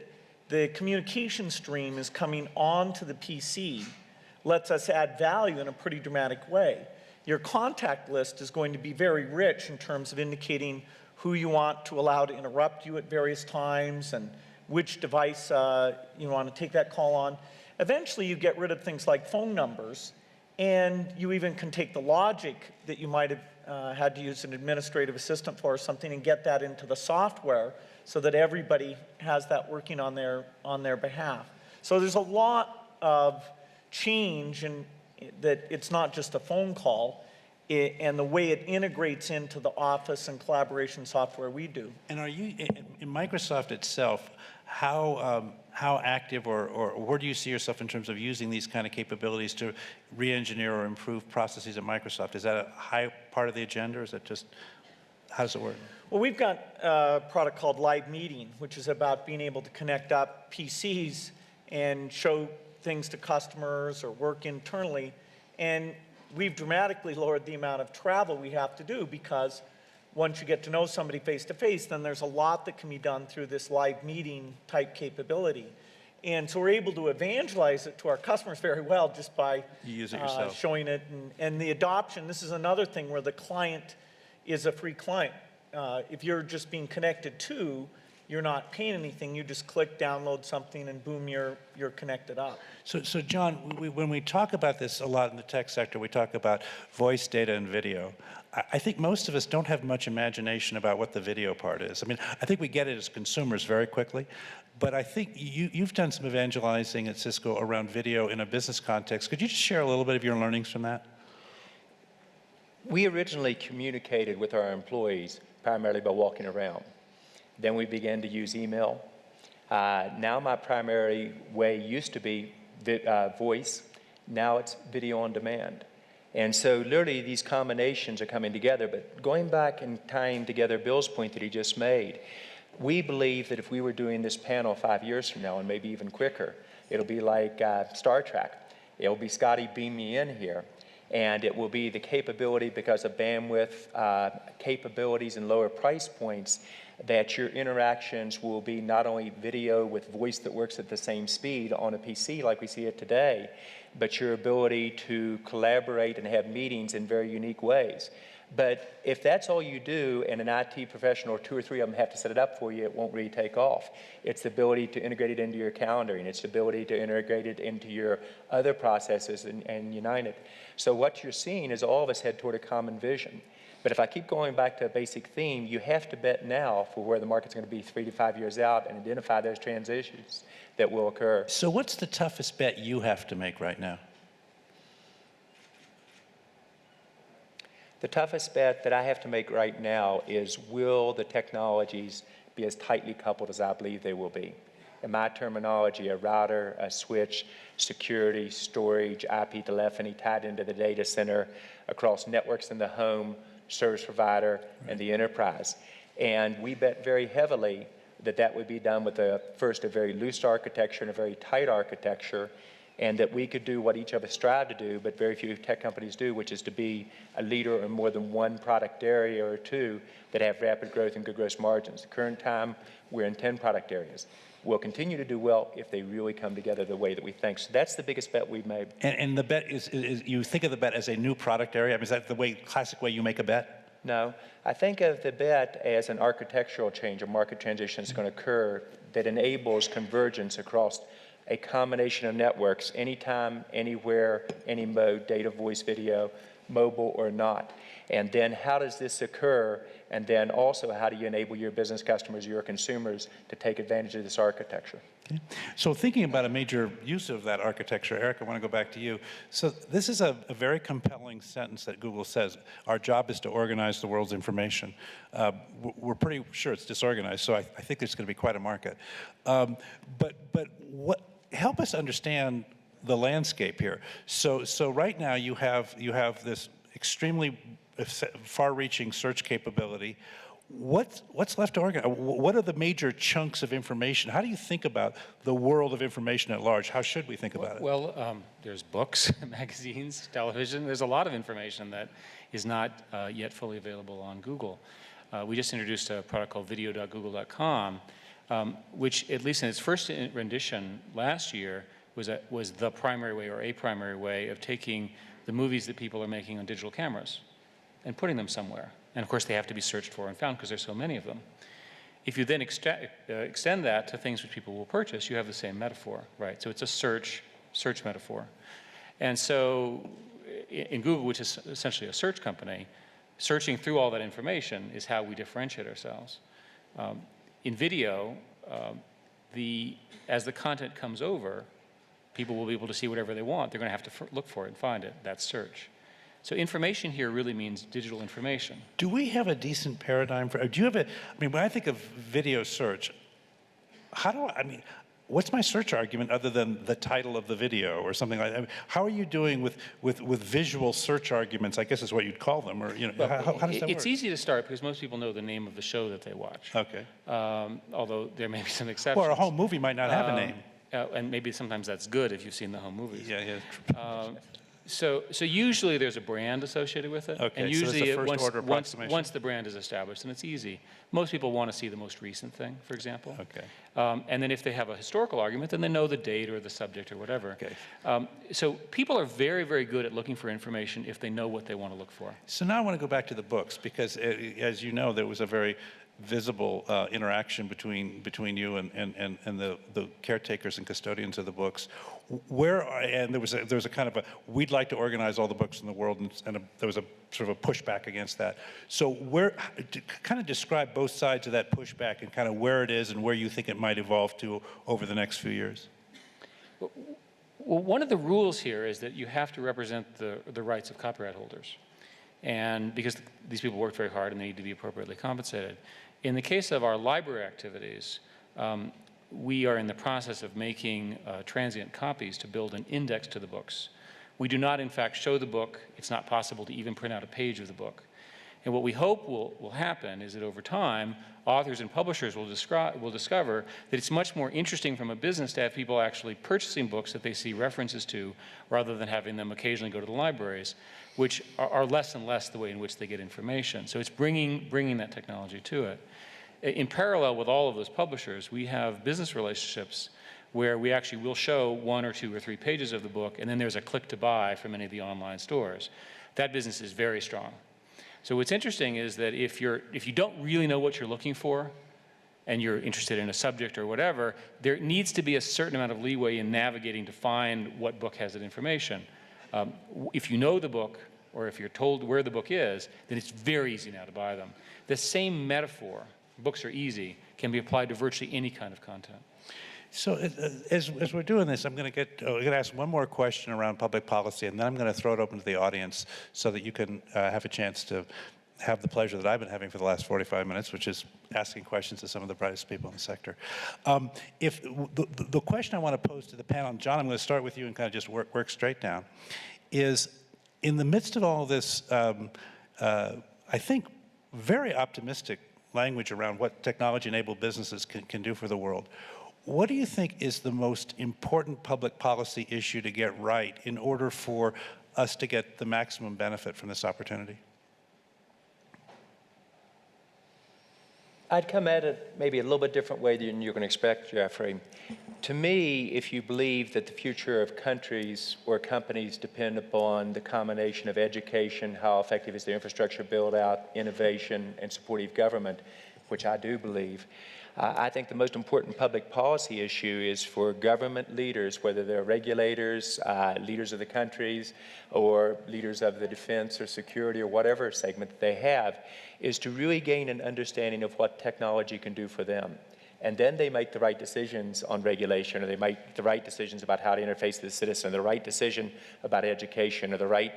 the communication stream is coming onto the PC lets us add value in a pretty dramatic way. Your contact list is going to be very rich in terms of indicating who you want to allow to interrupt you at various times and which device you want to take that call on. Eventually, you get rid of things like phone numbers, and you even can take the logic that you might have had to use an administrative assistant for or something and get that into the software so that everybody has that working on their behalf. So there's a lot of change in that it's not just a phone call, and the way it integrates into the Office and collaboration software we do. And are you, in Microsoft itself, how active or where do you see yourself in terms of using these kind of capabilities to re-engineer or improve processes at Microsoft? Is that a high part of the agenda, or is it just, how does it work? Well, we've got a product called Live Meeting, which is about being able to connect up PCs and show things to customers or work internally. And we've dramatically lowered the amount of travel we have to do, because once you get to know somebody face-to-face, then there's a lot that can be done through this live meeting type capability. And so we're able to evangelize it to our customers very well just by you use it yourself. Showing it. And the adoption, this is another thing where the client is a free client. If you're just being connected to, you're not paying anything. You just click, download something, and boom, you're connected up. So John, when we talk about this a lot in the tech sector, we talk about voice, data, and video. I think most of us don't have much imagination about what the video part is. I mean, I think we get it as consumers very quickly, but I think you've done some evangelizing at Cisco around video in a business context. Could you just share a little bit of your learnings from that? We originally communicated with our employees primarily by walking around. Then we began to use email. Now my primary way used to be voice. Now it's video on demand. And so literally these combinations are coming together. But going back and tying together Bill's point that he just made, we believe that if we were doing this panel 5 years from now, and maybe even quicker, it'll be like Star Trek. It'll be Scotty, beam me in here. And it will be the capability, because of bandwidth capabilities and lower price points, that your interactions will be not only video with voice that works at the same speed on a PC like we see it today, but your ability to collaborate and have meetings in very unique ways. But if that's all you do, and an IT professional or 2 or 3 of them have to set it up for you, it won't really take off. It's the ability to integrate it into your calendaring. It's the ability to integrate it into your other processes and unite it. So what you're seeing is all of us head toward a common vision. But if I keep going back to a basic theme, you have to bet now for where the market's going to be 3 to 5 years out and identify those transitions that will occur. So what's the toughest bet you have to make right now? The toughest bet that I have to make right now is, will the technologies be as tightly coupled as I believe they will be? In my terminology, a router, a switch, security, storage, IP telephony tied into the data center, across networks in the home, service provider, and the enterprise. And we bet very heavily that that would be done with first a very loose architecture and a very tight architecture, and that we could do what each of us strive to do, but very few tech companies do, which is to be a leader in more than one product area or 2 that have rapid growth and good gross margins. At the current time, we're in 10 product areas. We'll continue to do well if they really come together the way that we think. So that's the biggest bet we've made. And the bet is you think of the bet as a new product area? I mean, is that the classic way you make a bet? No, I think of the bet as an architectural change, a market transition that's going to occur that enables convergence across a combination of networks, anytime, anywhere, any mode, data, voice, video, mobile or not. And then how does this occur? And then also, how do you enable your business customers, your consumers, to take advantage of this architecture? Okay. So thinking about a major use of that architecture, Eric, I want to go back to you. So this is a very compelling sentence that Google says: our job is to organize the world's information. We're pretty sure it's disorganized, so I think there's going to be quite a market. But help us understand the landscape here. So right now you have this extremely far-reaching search capability. What's left to organize? What are the major chunks of information? How do you think about the world of information at large? How should we think about it? Well, there's books, magazines, television. There's a lot of information that is not yet fully available on Google. We just introduced a product called video.google.com, which, at least in its first rendition last year, was the primary way or a primary way of taking the movies that people are making on digital cameras and putting them somewhere. And of course, they have to be searched for and found because there's so many of them. If you then extend that to things which people will purchase, you have the same metaphor, right? So it's a search metaphor. And so in Google, which is essentially a search company, searching through all that information is how we differentiate ourselves. In video, as the content comes over, people will be able to see whatever they want. They're going to have to look for it and find it. That's search. So information here really means digital information. Do we have a decent paradigm for, do you have a, I mean, when I think of video search, what's my search argument other than the title of the video or something like that? I mean, how are you doing with visual search arguments, I guess is what you'd call them, or, you know, well, how does that work? It's easy to start because most people know the name of the show that they watch. Okay. Although there may be some exceptions. Or a home movie might not have a name. And maybe sometimes that's good if you've seen the home movies. Yeah. So usually there's a brand associated with it. Okay, and so usually that's a first order approximation. once the brand is established, then it's easy. Most people want to see the most recent thing, for example. Okay. And then if they have a historical argument, then they know the date or the subject or whatever. Okay. So people are very, very good at looking for information if they know what they want to look for. So now I want to go back to the books because, as you know, there was a very visible interaction between you and the caretakers and custodians of the books. And there was a kind of a, we'd like to organize all the books in the world, and there was a sort of a pushback against that. So kind of describe both sides of that pushback and kind of where it is and where you think it might evolve to over the next few years. Well, one of the rules here is that you have to represent the rights of copyright holders. And because these people worked very hard and they need to be appropriately compensated. In the case of our library activities, we are in the process of making transient copies to build an index to the books. We do not, in fact, show the book. It's not possible to even print out a page of the book. And what we hope will happen is that over time, authors and publishers will discover that it's much more interesting from a business to have people actually purchasing books that they see references to, rather than having them occasionally go to the libraries, which are less and less the way in which they get information. So it's bringing that technology to it. In parallel with all of those publishers, we have business relationships where we actually will show 1 or 2 or 3 pages of the book, and then there's a click to buy from any of the online stores. That business is very strong. So what's interesting is that if you don't really know what you're looking for, and you're interested in a subject or whatever, there needs to be a certain amount of leeway in navigating to find what book has that information. If you know the book, or if you're told where the book is, then it's very easy now to buy them. The same metaphor, books are easy, can be applied to virtually any kind of content. So as we're doing this, I'm going to ask one more question around public policy, and then I'm going to throw it open to the audience so that you can have a chance to have the pleasure that I've been having for the last 45 minutes, which is asking questions to some of the brightest people in the sector. If the question I want to pose to the panel, and John, I'm going to start with you and kind of just work straight down, is in the midst of all this, I think, very optimistic language around what technology-enabled businesses can do for the world, what do you think is the most important public policy issue to get right in order for us to get the maximum benefit from this opportunity? I'd come at it maybe a little bit different way than you're going to expect, Geoffrey. To me, if you believe that the future of countries or companies depend upon the combination of education, how effective is the infrastructure build out, innovation, and supportive government, which I do believe, I think the most important public policy issue is for government leaders, whether they're regulators, leaders of the countries, or leaders of the defense or security or whatever segment that they have, is to really gain an understanding of what technology can do for them. And then they make the right decisions on regulation, or they make the right decisions about how to interface with the citizen, the right decision about education, or the right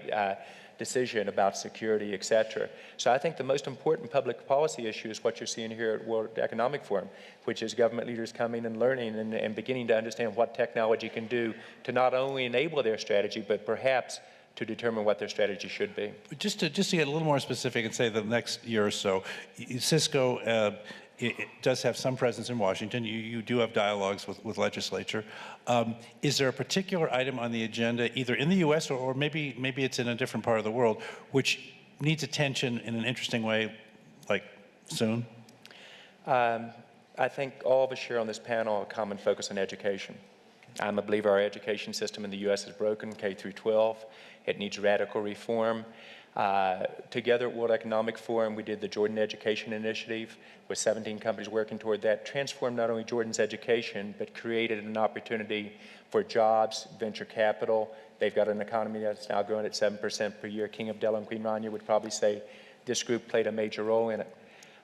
decision about security, et cetera. So I think the most important public policy issue is what you're seeing here at World Economic Forum, which is government leaders coming and learning and beginning to understand what technology can do to not only enable their strategy, but perhaps to determine what their strategy should be. Just to get a little more specific and say the next year or so, Cisco it does have some presence in Washington. You do have dialogues with legislature. Is there a particular item on the agenda, either in the U.S. or maybe it's in a different part of the world, which needs attention in an interesting way, like soon? I think all of us share on this panel a common focus on education. I'm a believer our education system in the U.S. is broken, K through 12. It needs radical reform. Together at World Economic Forum, we did the Jordan Education Initiative with 17 companies working toward that, transformed not only Jordan's education, but created an opportunity for jobs, venture capital. They've got an economy that's now growing at 7% per year. King Abdullah and Queen Rania would probably say this group played a major role in it.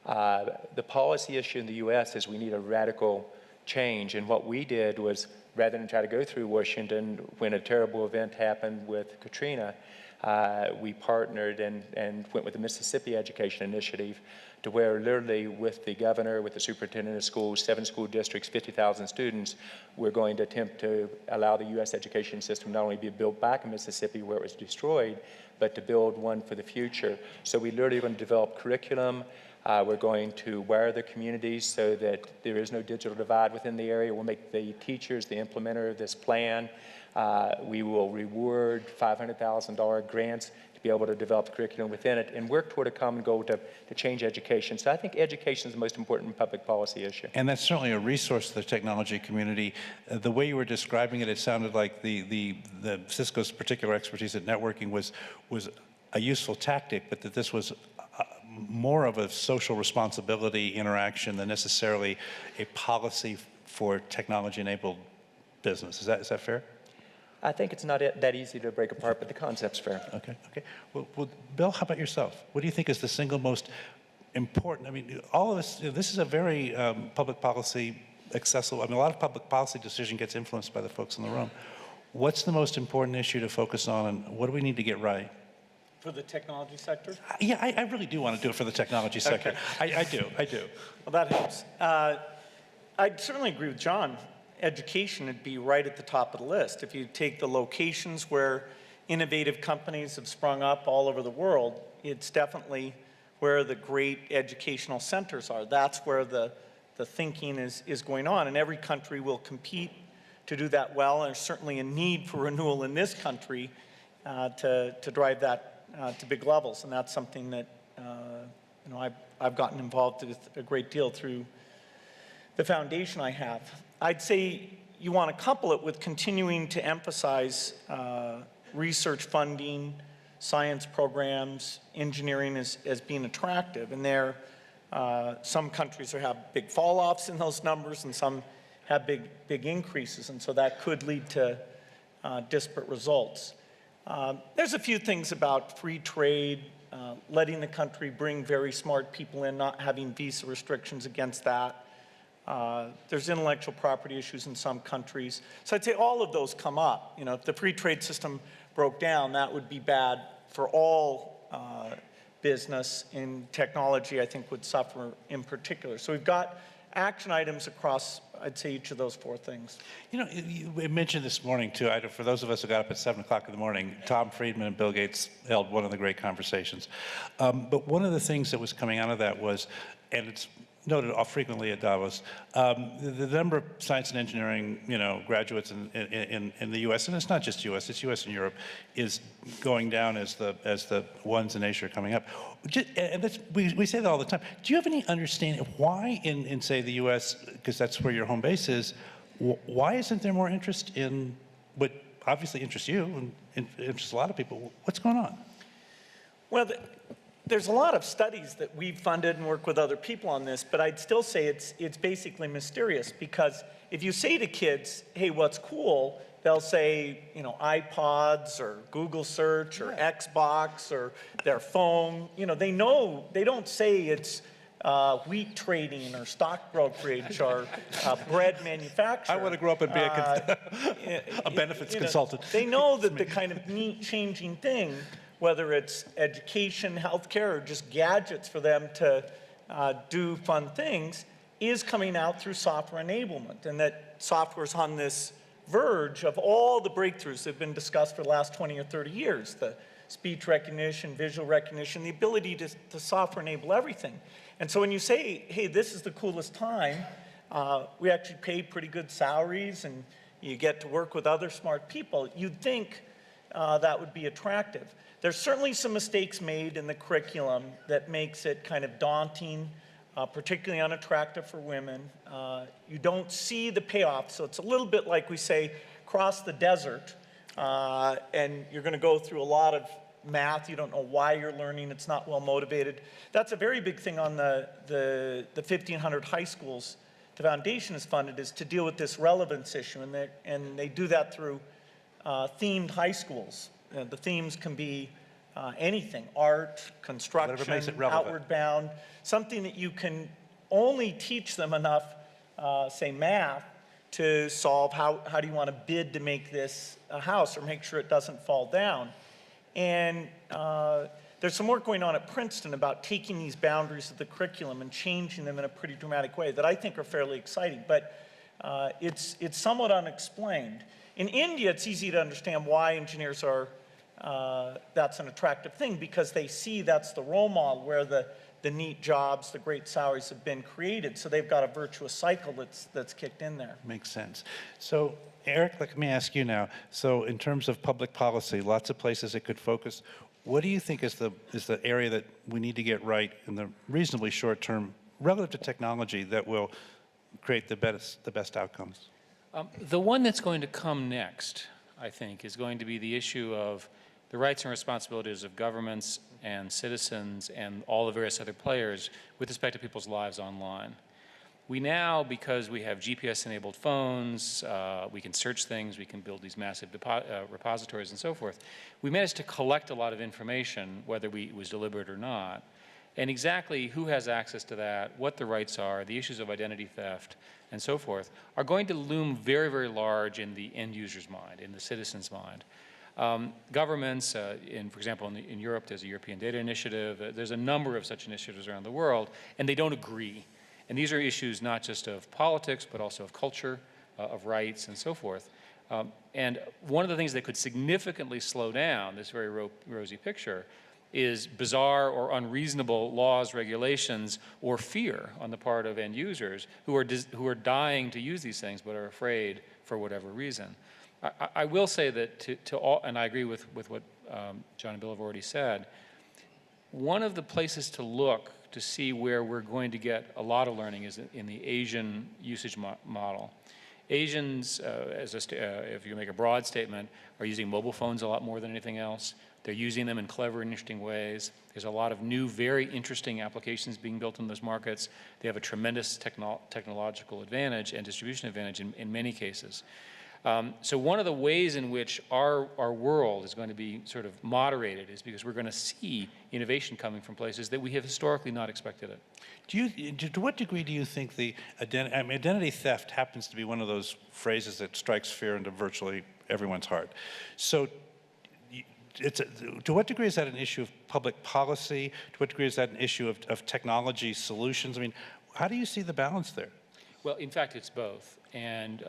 The policy issue in the U.S. is we need a radical change, and what we did was, rather than try to go through Washington when a terrible event happened with Katrina, we partnered and went with the Mississippi Education Initiative to where literally with the governor, with the superintendent of schools, 7 school districts, 50,000 students, we're going to attempt to allow the U.S. education system not only be built back in Mississippi where it was destroyed, but to build one for the future. So we literally are going to develop curriculum. We're going to wire the communities so that there is no digital divide within the area. We'll make the teachers the implementer of this plan. We will reward $500,000 grants to be able to develop the curriculum within it and work toward a common goal to change education. So I think education is the most important public policy issue. And that's certainly a resource to the technology community. The way you were describing it, it sounded like the Cisco's particular expertise at networking was a useful tactic, but that this was more of a social responsibility interaction than necessarily a policy for technology-enabled business. Is that fair? I think it's not that easy to break apart, but the concept's fair. Okay. Well, Bill, how about yourself? What do you think is the single most important? I mean, all of this, this is a very public policy accessible. I mean, a lot of public policy decision gets influenced by the folks in the room. What's the most important issue to focus on, and what do we need to get right? For the technology sector? Yeah, I really do want to do it for the technology sector. Okay. I do. Well, that helps. I'd certainly agree with John. Education would be right at the top of the list. If you take the locations where innovative companies have sprung up all over the world, it's definitely where the great educational centers are. That's where the thinking is going on, and every country will compete to do that well, and there's certainly a need for renewal in this country to drive that to big levels, and that's something that I've gotten involved with a great deal through the foundation I have. I'd say you want to couple it with continuing to emphasize research funding, science programs, engineering as being attractive. And some countries have big fall-offs in those numbers, and some have big increases. And so that could lead to disparate results. There's a few things about free trade, letting the country bring very smart people in, not having visa restrictions against that. There's intellectual property issues in some countries. So I'd say all of those come up. If the free trade system broke down, that would be bad for all business, and technology, I think, would suffer in particular. So we've got action items across, I'd say, each of those 4 things. You mentioned this morning, too, for those of us who got up at 7 o'clock in the morning, Tom Friedman and Bill Gates held one of the great conversations. But one of the things that was coming out of that was, and it's noted frequently at Davos, the number of science and engineering, graduates in the U.S., and it's not just U.S., it's U.S. and Europe, is going down as the ones in Asia are coming up. And we say that all the time. Do you have any understanding of why in say, the U.S., because that's where your home base is, why isn't there more interest in what obviously interests you and interests a lot of people? What's going on? Well, there's a lot of studies that we've funded and work with other people on this, but I'd still say it's basically mysterious, because if you say to kids, hey, what's cool, they'll say, iPods or Google search or Xbox or their phone. They know, they don't say it's wheat trading or stock brokerage or bread manufacturer. I want to grow up and be a benefits consultant. They know that the kind of neat changing thing, whether it's education, healthcare, or just gadgets for them to do fun things, is coming out through software enablement, and that software's on this verge of all the breakthroughs that have been discussed for the last 20 or 30 years, the speech recognition, visual recognition, the ability to software enable everything. And so when you say, hey, this is the coolest time, we actually pay pretty good salaries, and you get to work with other smart people, you'd think that would be attractive. There's certainly some mistakes made in the curriculum that makes it kind of daunting particularly unattractive for women. You don't see the payoff, so it's a little bit like we say, cross the desert, and you're going to go through a lot of math. You don't know why you're learning. It's not well motivated. That's a very big thing on the 1,500 high schools the foundation is funded, is to deal with this relevance issue, and they do that through themed high schools. The themes can be anything: art, construction, makes it relevant. outward bound, something that you can only teach them enough, say math, to solve how do you want to bid to make this a house or make sure it doesn't fall down. And there's some work going on at Princeton about taking these boundaries of the curriculum and changing them in a pretty dramatic way that I think are fairly exciting, but it's somewhat unexplained. In India, it's easy to understand why engineers are, that's an attractive thing, because they see that's the role model where the neat jobs, the great salaries have been created, so they've got a virtuous cycle that's kicked in there. Makes sense. So, Eric, let me ask you now. So, in terms of public policy, lots of places it could focus. What do you think is the area that we need to get right in the reasonably short term, relative to technology, that will create the best outcomes? The one that's going to come next, I think, is going to be the issue of the rights and responsibilities of governments and citizens and all the various other players with respect to people's lives online. We now, because we have GPS-enabled phones, we can search things, we can build these massive repositories and so forth, we managed to collect a lot of information, whether it was deliberate or not, and exactly who has access to that, what the rights are, the issues of identity theft, and so forth, are going to loom very, very large in the end user's mind, in the citizen's mind. Governments, for example, in Europe, there's a European Data Initiative. There's a number of such initiatives around the world, and they don't agree. And these are issues not just of politics, but also of culture, of rights, and so forth. And one of the things that could significantly slow down this very rosy picture is bizarre or unreasonable laws, regulations, or fear on the part of end users who are dying to use these things but are afraid for whatever reason. I will say that to all, and I agree with what John and Bill have already said, one of the places to look to see where we're going to get a lot of learning is in the Asian usage model. Asians, if you make a broad statement, are using mobile phones a lot more than anything else. They're using them in clever and interesting ways. There's a lot of new, very interesting applications being built in those markets. They have a tremendous technological advantage and distribution advantage in many cases. So one of the ways in which our world is going to be sort of moderated is because we're going to see innovation coming from places that we have historically not expected it. To what degree do you think the identity theft happens to be one of those phrases that strikes fear into virtually everyone's heart? So to what degree is that an issue of public policy? To what degree is that an issue of technology solutions? I mean, how do you see the balance there? Well, in fact, it's both. And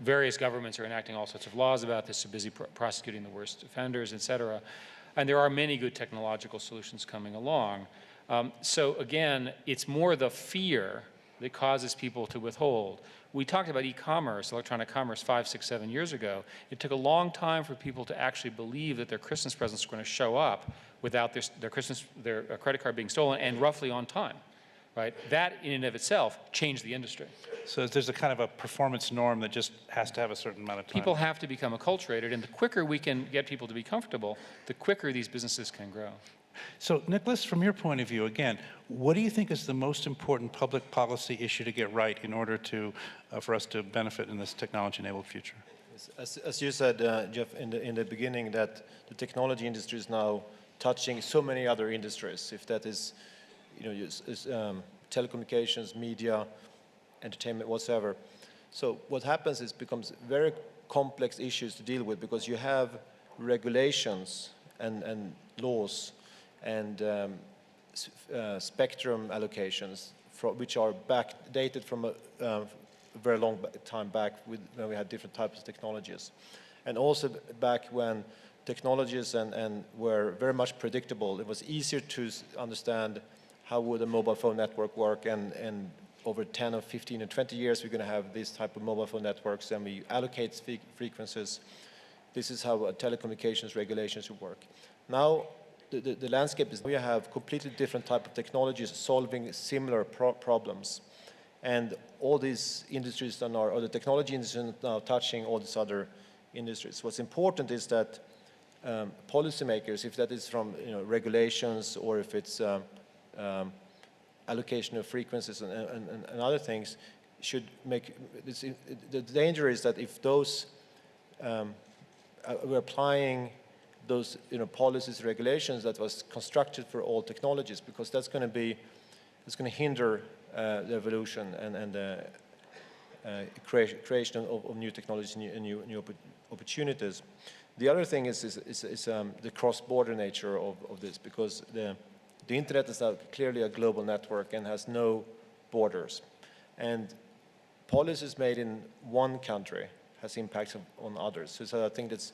various governments are enacting all sorts of laws about this, are busy prosecuting the worst offenders, et cetera. And there are many good technological solutions coming along. So again, it's more the fear that causes people to withhold. We talked about e-commerce, electronic commerce 5, 6, 7 years ago. It took a long time for people to actually believe that their Christmas presents were going to show up without their credit card being stolen and roughly on time. Right? That in and of itself changed the industry. So there's a kind of a performance norm that just has to have a certain amount of time. People have to become acculturated, and the quicker we can get people to be comfortable, the quicker these businesses can grow. So Niklas, from your point of view, again, what do you think is the most important public policy issue to get right in order to, for us to benefit in this technology-enabled future? As you said, Jeff, in the beginning, that the technology industry is now touching so many other industries. If that is, telecommunications, media, entertainment, whatsoever. So what happens is becomes very complex issues to deal with because you have regulations and laws and spectrum allocations which are dated from a very long time back when we had different types of technologies. And also back when technologies and were very much predictable, it was easier to understand how would a mobile phone network work, and over 10 or 15 or 20 years we're going to have this type of mobile phone networks, and we allocate frequencies. This is how telecommunications regulations would work. Now the landscape is we have completely different type of technologies solving similar problems. And all these industries or the technology industry is now touching all these other industries. What's important is that policymakers, if that is from regulations or if it's allocation of frequencies and other things, should make the danger is that if those we're applying those policies, regulations that was constructed for all technologies, because that's going to hinder the evolution and the creation of new technologies and new opportunities. The other thing is the cross-border nature of this, because the internet is clearly a global network and has no borders. And policies made in one country has impacts on others. So I think it's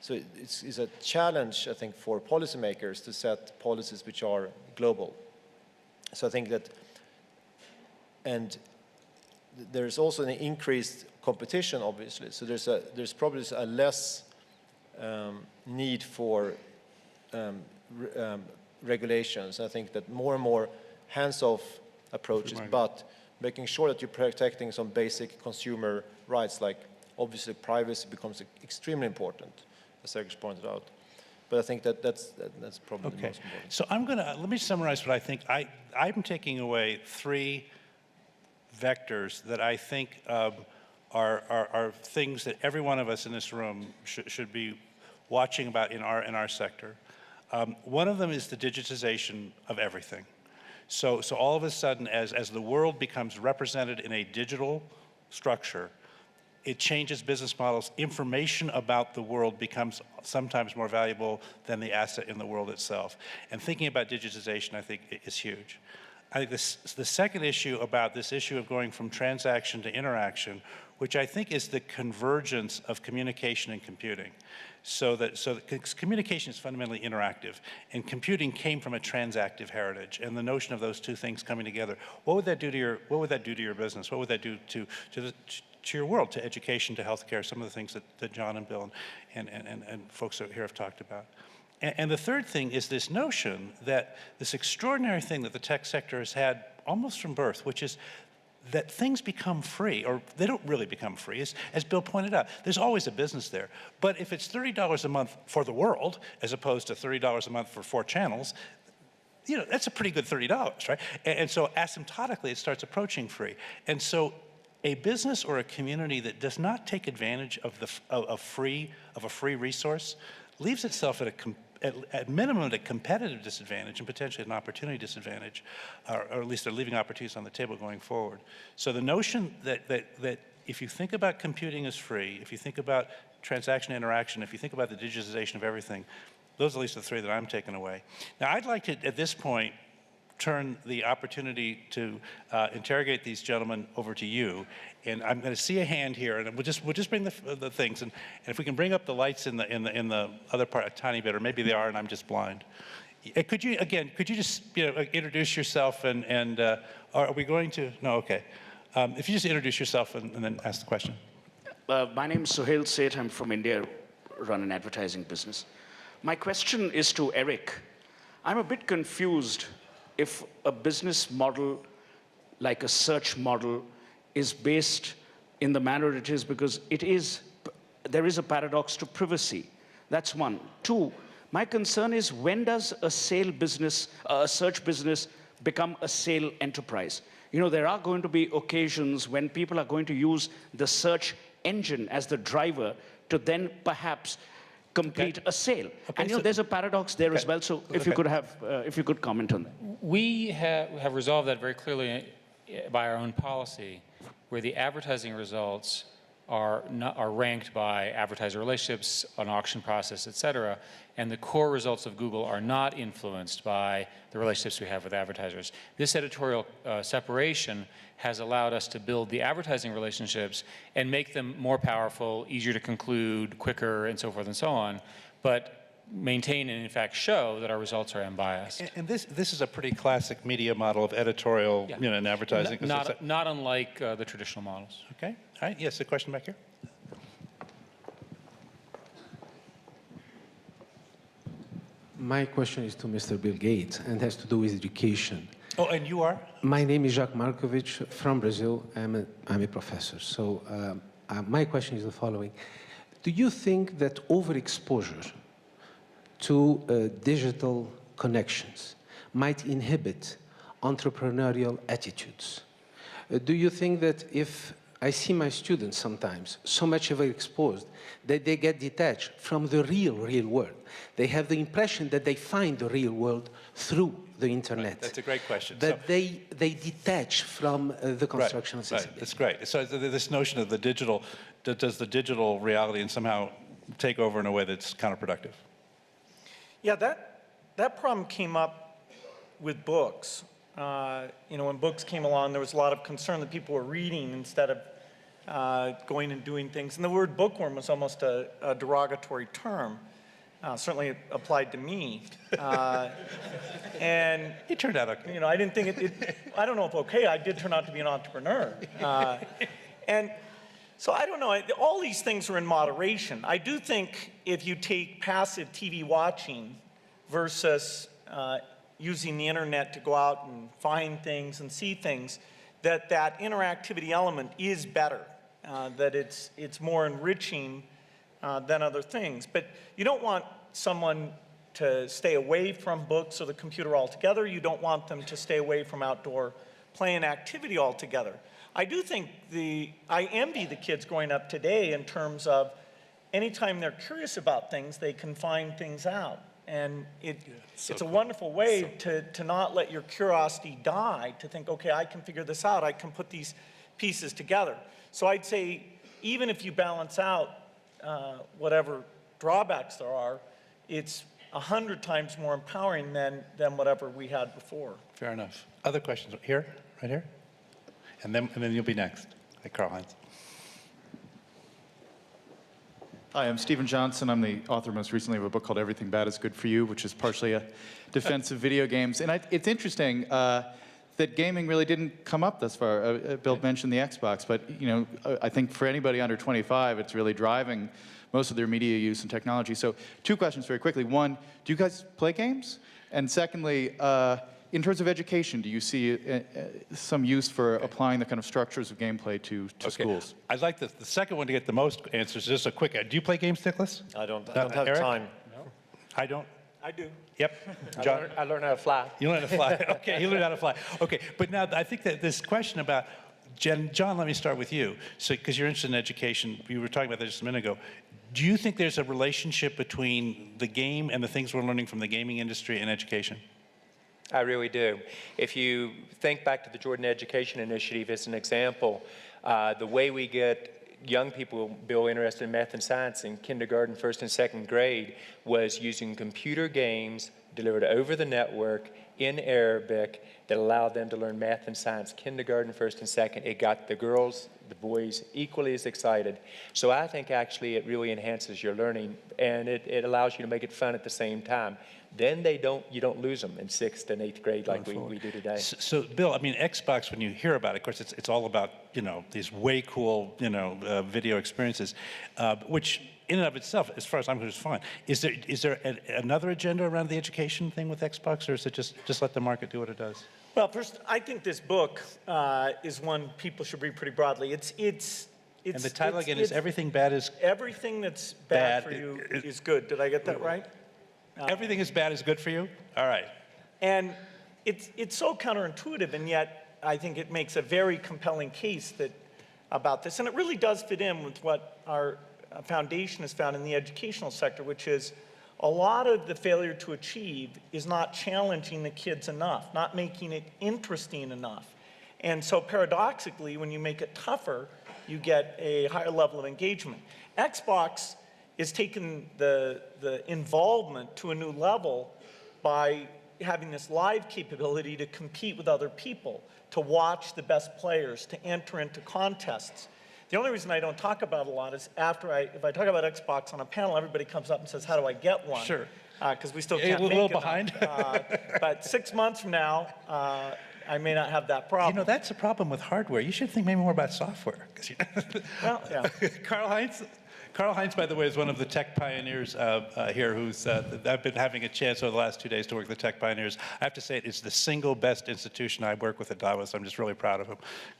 a challenge, I think, for policymakers to set policies which are global. So I think that, and there's also an increased competition, obviously. So there's probably a less need for regulations. I think that more and more hands-off approaches, but making sure that you're protecting some basic consumer rights, like obviously privacy becomes extremely important, as Sergej pointed out. But I think that's probably the most important. So let me summarize what I think. I'm taking away 3 vectors that I think are things that every one of us in this room should be watching about in our sector. One of them is the digitization of everything. So all of a sudden, as the world becomes represented in a digital structure, it changes business models. Information about the world becomes sometimes more valuable than the asset in the world itself. And thinking about digitization, I think, is huge. I think the second issue about this issue of going from transaction to interaction, which I think is the convergence of communication and computing. So communication is fundamentally interactive, and computing came from a transactive heritage. And the notion of those two things coming together, what would that do to your business? What would that do to your world, to education, to healthcare? Some of the things that John and Bill and folks here have talked about. And the third thing is this notion that this extraordinary thing that the tech sector has had almost from birth, which is that things become free, or they don't really become free. As Bill pointed out, there's always a business there. But if it's $30 a month for the world, as opposed to $30 a month for 4 channels, that's a pretty good $30, right? And so asymptotically, it starts approaching free. And so a business or a community that does not take advantage of a free resource leaves itself at minimum at a competitive disadvantage and potentially an opportunity disadvantage, or at least they're leaving opportunities on the table going forward. So the notion that if you think about computing as free, if you think about transaction interaction, if you think about the digitization of everything, those are at least the 3 that I'm taking away. Now I'd like to, at this point, turn the opportunity to interrogate these gentlemen over to you. And I'm going to see a hand here, and we'll just bring the things, and if we can bring up the lights in the other part a tiny bit, or maybe they are, and I'm just blind. Could you just introduce yourself and are we going to? No, okay. If you just introduce yourself and then ask the question. My name is Sohail Seth. I'm from India, run an advertising business. My question is to Eric. I'm a bit confused if a business model like a search model is based in the manner it is, because there is a paradox to privacy. That's one. 2, my concern is, when does a search business become a sale enterprise? There are going to be occasions when people are going to use the search engine as the driver to then perhaps complete a sale. Okay, and there's a paradox there as well. So if you could comment on that. We have resolved that very clearly by our own policy, where the advertising results are ranked by advertiser relationships, an auction process, et cetera, and the core results of Google are not influenced by the relationships we have with advertisers. This editorial separation has allowed us to build the advertising relationships and make them more powerful, easier to conclude, quicker, and so forth and so on, but maintain and in fact show that our results are unbiased. And this is a pretty classic media model of editorial, and advertising. Not unlike the traditional models. Okay. All right. Yes, a question back here. My question is to Mr. Bill Gates and has to do with education. Oh, and you are? My name is Jacques Markovic from Brazil. I'm a professor. So my question is the following. Do you think that overexposure to digital connections might inhibit entrepreneurial attitudes? Do you think that if I see my students sometimes so much overexposed that they get detached from the real world? They have the impression that they find the real world through the internet. Right. That's a great question. That they detach from the construction of society. Right, that's great. So this notion of the digital, does the digital reality and somehow take over in a way that's counterproductive? Yeah, that problem came up with books. When books came along, there was a lot of concern that people were reading instead of going and doing things. And the word bookworm was almost a derogatory term. Certainly it applied to me. And It turned out okay. I didn't think I don't know if okay, I did turn out to be an entrepreneur. And so I don't know, all these things are in moderation. I do think if you take passive TV watching versus using the internet to go out and find things and see things, that interactivity element is better, that it's more enriching than other things. But you don't want someone to stay away from books or the computer altogether. You don't want them to stay away from outdoor play and activity altogether. I do think I envy the kids growing up today in terms of anytime they're curious about things, they can find things out. And it's a wonderful way to not let your curiosity die, to think, okay, I can figure this out. I can put these pieces together. So I'd say even if you balance out whatever drawbacks there are, it's 100 times more empowering than whatever we had before. Fair enough. Other questions? Here, right here? And then you'll be next. Hi, Karl-Heinz. Hi, I'm Stephen Johnson. I'm the author most recently of a book called Everything Bad is Good for You, which is partially a defense of video games. And it's interesting that gaming really didn't come up thus far. Bill mentioned the Xbox, but I think for anybody under 25, it's really driving most of their media use and technology. So 2 questions very quickly. One, do you guys play games? And secondly, in terms of education, do you see some use for applying the kind of structures of gameplay to schools? I'd like the second one to get the most answers. Just a quick, do you play games, Niklas? I don't have Eric? time. No. I don't? I do. Yep. John? I learned how to fly. You learned how to fly. Okay, he learned how to fly. Okay, but now I think that this question about, John, let me start with you. So, because you're interested in education, we were talking about that just a minute ago. Do you think there's a relationship between the game and the things we're learning from the gaming industry and education? I really do. If you think back to the Jordan Education Initiative as an example, the way we get young people, Bill, interested in math and science in kindergarten, first and second grade was using computer games delivered over the network in Arabic that allowed them to learn math and science, kindergarten, first and second. It got the girls, the boys equally as excited. So I think actually it really enhances your learning and it allows you to make it fun at the same time. Then you don't lose them in 6th and 8th grade like we do today. So, Bill, I mean, Xbox, when you hear about it, of course, it's all about, these way cool, video experiences, which in and of itself, as far as I'm concerned, is fine. Is there another agenda around the education thing with Xbox, or is it just let the market do what it does? Well, first, I think this book is one people should read pretty broadly. And the title again is Everything Bad is... Everything that's bad for you is good. Did I get that right? Everything is bad is good for you? All right. And it's so counterintuitive, and yet I think it makes a very compelling case about this. And it really does fit in with what our foundation has found in the educational sector, which is a lot of the failure to achieve is not challenging the kids enough, not making it interesting enough. And so paradoxically, when you make it tougher, you get a higher level of engagement. Xbox is taking the involvement to a new level by having this live capability to compete with other people, to watch the best players, to enter into contests. The only reason I don't talk about it a lot is if I talk about Xbox on a panel, everybody comes up and says, how do I get one? Sure. Because we still can't a make little it. behind. But 6 months from now, I may not have that problem. That's a problem with hardware. You should think maybe more about software. Well, yeah. Karl-Heinz, Karl-Heinz, by the way, is one of the tech pioneers here who's, I've been having a chance over the last 2 days to work with the tech pioneers. I have to say it's the single best institution I work with at Davos. I'm just really proud of him.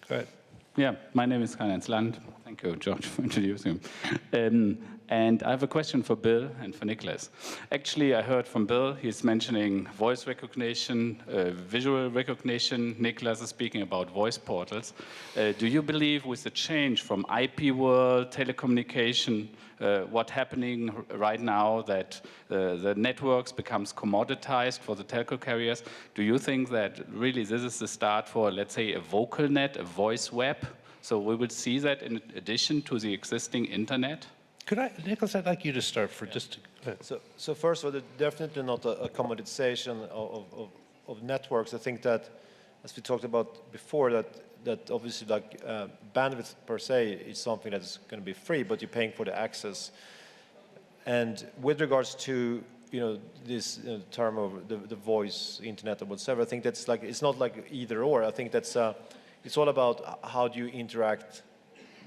Go ahead. Yeah, my name is Karl-Heinz Land. Thank you, George, for introducing me. And I have a question for Bill and for Niklas. Actually, I heard from Bill, he's mentioning voice recognition, visual recognition. Niklas is speaking about voice portals. Do you believe with the change from IP world, telecommunication, what's happening right now, that the networks becomes commoditized for the telco carriers? Do you think that really this is the start for, let's say, a vocal net, a voice web? So we will see that in addition to the existing internet? Niklas, I'd like you to start for just. So first of all, there's definitely not a commoditization of networks. I think that, as we talked about before, that obviously like bandwidth per se is something that's going to be free, but you're paying for the access. And with regards to this term of the voice internet or whatever, I think that's like it's not like either or. I think that's it's all about how do you interact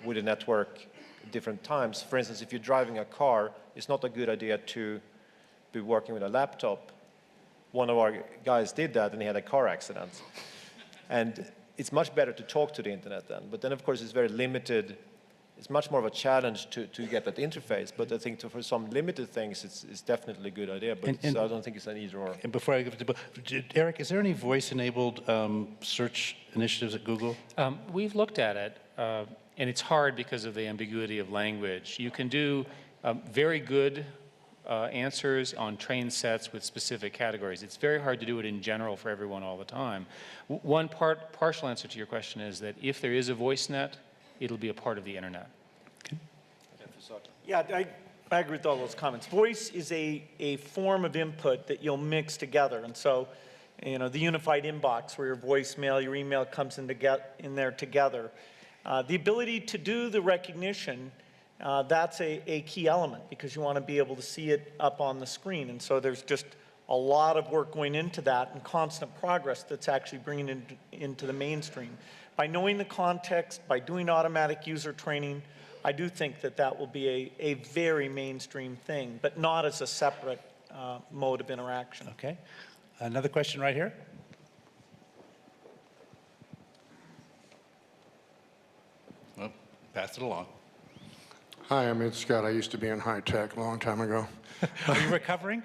with a network different times. For instance, if you're driving a car, it's not a good idea to be working with a laptop. One of our guys did that, and he had a car accident. And it's much better to talk to the internet then. But then, of course, it's very limited. It's much more of a challenge to get that interface. But I think for some limited things, it's definitely a good idea. But so I don't think it's an either or. And before I give it to Eric, is there any voice-enabled search initiatives at Google? We've looked at it. And it's hard because of the ambiguity of language. You can do very good answers on trained sets with specific categories. It's very hard to do it in general for everyone all the time. One partial answer to your question is that if there is a voice net, it'll be a part of the internet. Okay. Yeah, I agree with all those comments. Voice is a form of input that you'll mix together. And so, the unified inbox where your voicemail, your email comes in there together. The ability to do the recognition, that's a key element because you want to be able to see it up on the screen. And so there's just a lot of work going into that and constant progress that's actually bringing it into the mainstream. By knowing the context, by doing automatic user training, I do think that will be a very mainstream thing, but not as a separate mode of interaction. Okay. Another question right here. Well, pass it along. Hi, I'm Ed Scott. I used to be in high tech a long time ago. Are you recovering?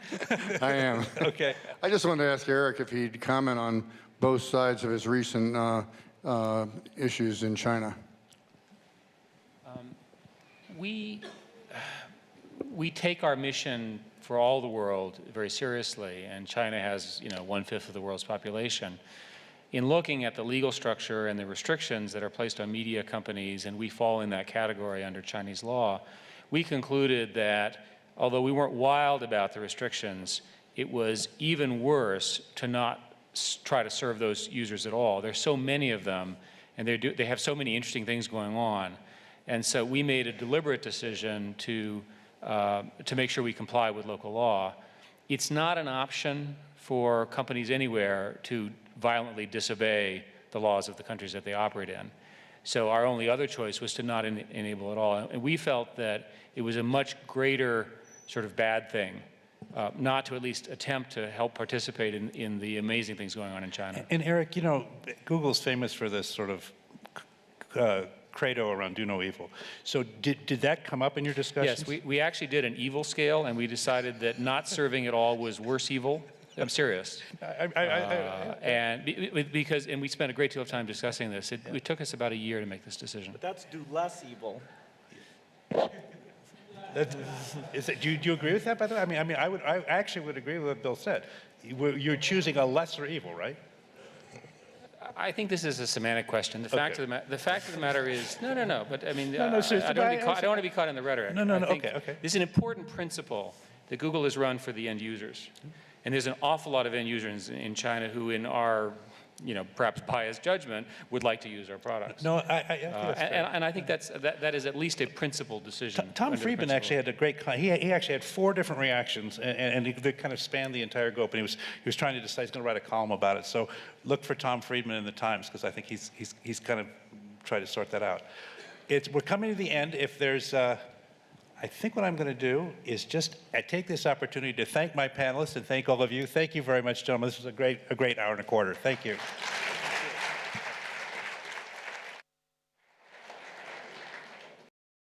I am. Okay. I just wanted to ask Eric if he'd comment on both sides of his recent issues in China. We take our mission for all the world very seriously, and China has 1/5 of the world's population. In looking at the legal structure and the restrictions that are placed on media companies, and we fall in that category under Chinese law, we concluded that although we weren't wild about the restrictions, it was even worse to not try to serve those users at all. There's so many of them, and they have so many interesting things going on. And so we made a deliberate decision to make sure we comply with local law. It's not an option for companies anywhere to violently disobey the laws of the countries that they operate in. So our only other choice was to not enable at all. And we felt that it was a much greater sort of bad thing not to at least attempt to help participate in the amazing things going on in China. And Eric, Google's famous for this sort of credo around do no evil. So did that come up in your discussions? Yes, we actually did an evil scale, and we decided that not serving at all was worse evil. I'm serious. And we spent a great deal of time discussing this. It took us about a year to make this decision. But that's do less evil. Do you agree with that, by the way? I mean, I actually would agree with what Bill said. You're choosing a lesser evil, right? I think this is a semantic question. The fact of the matter is, no. But I mean, I don't want to be caught in the rhetoric. No. Okay. There's an important principle that Google has run for the end users, and there's an awful lot of end users in China who, in our, perhaps biased judgment, would like to use our products. No, I think that's fair. And I think that is at least a principled decision. Tom Friedman actually had a great. He actually had 4 different reactions, and they kind of spanned the entire globe. And he was trying to decide he's going to write a column about it. So look for Tom Friedman in the Times, because I think he's kind of tried to sort that out. We're coming to the end. If there's, I think what I'm going to do is just take this opportunity to thank my panelists and thank all of you. Thank you very much, gentlemen. This was a great hour and a quarter. Thank you.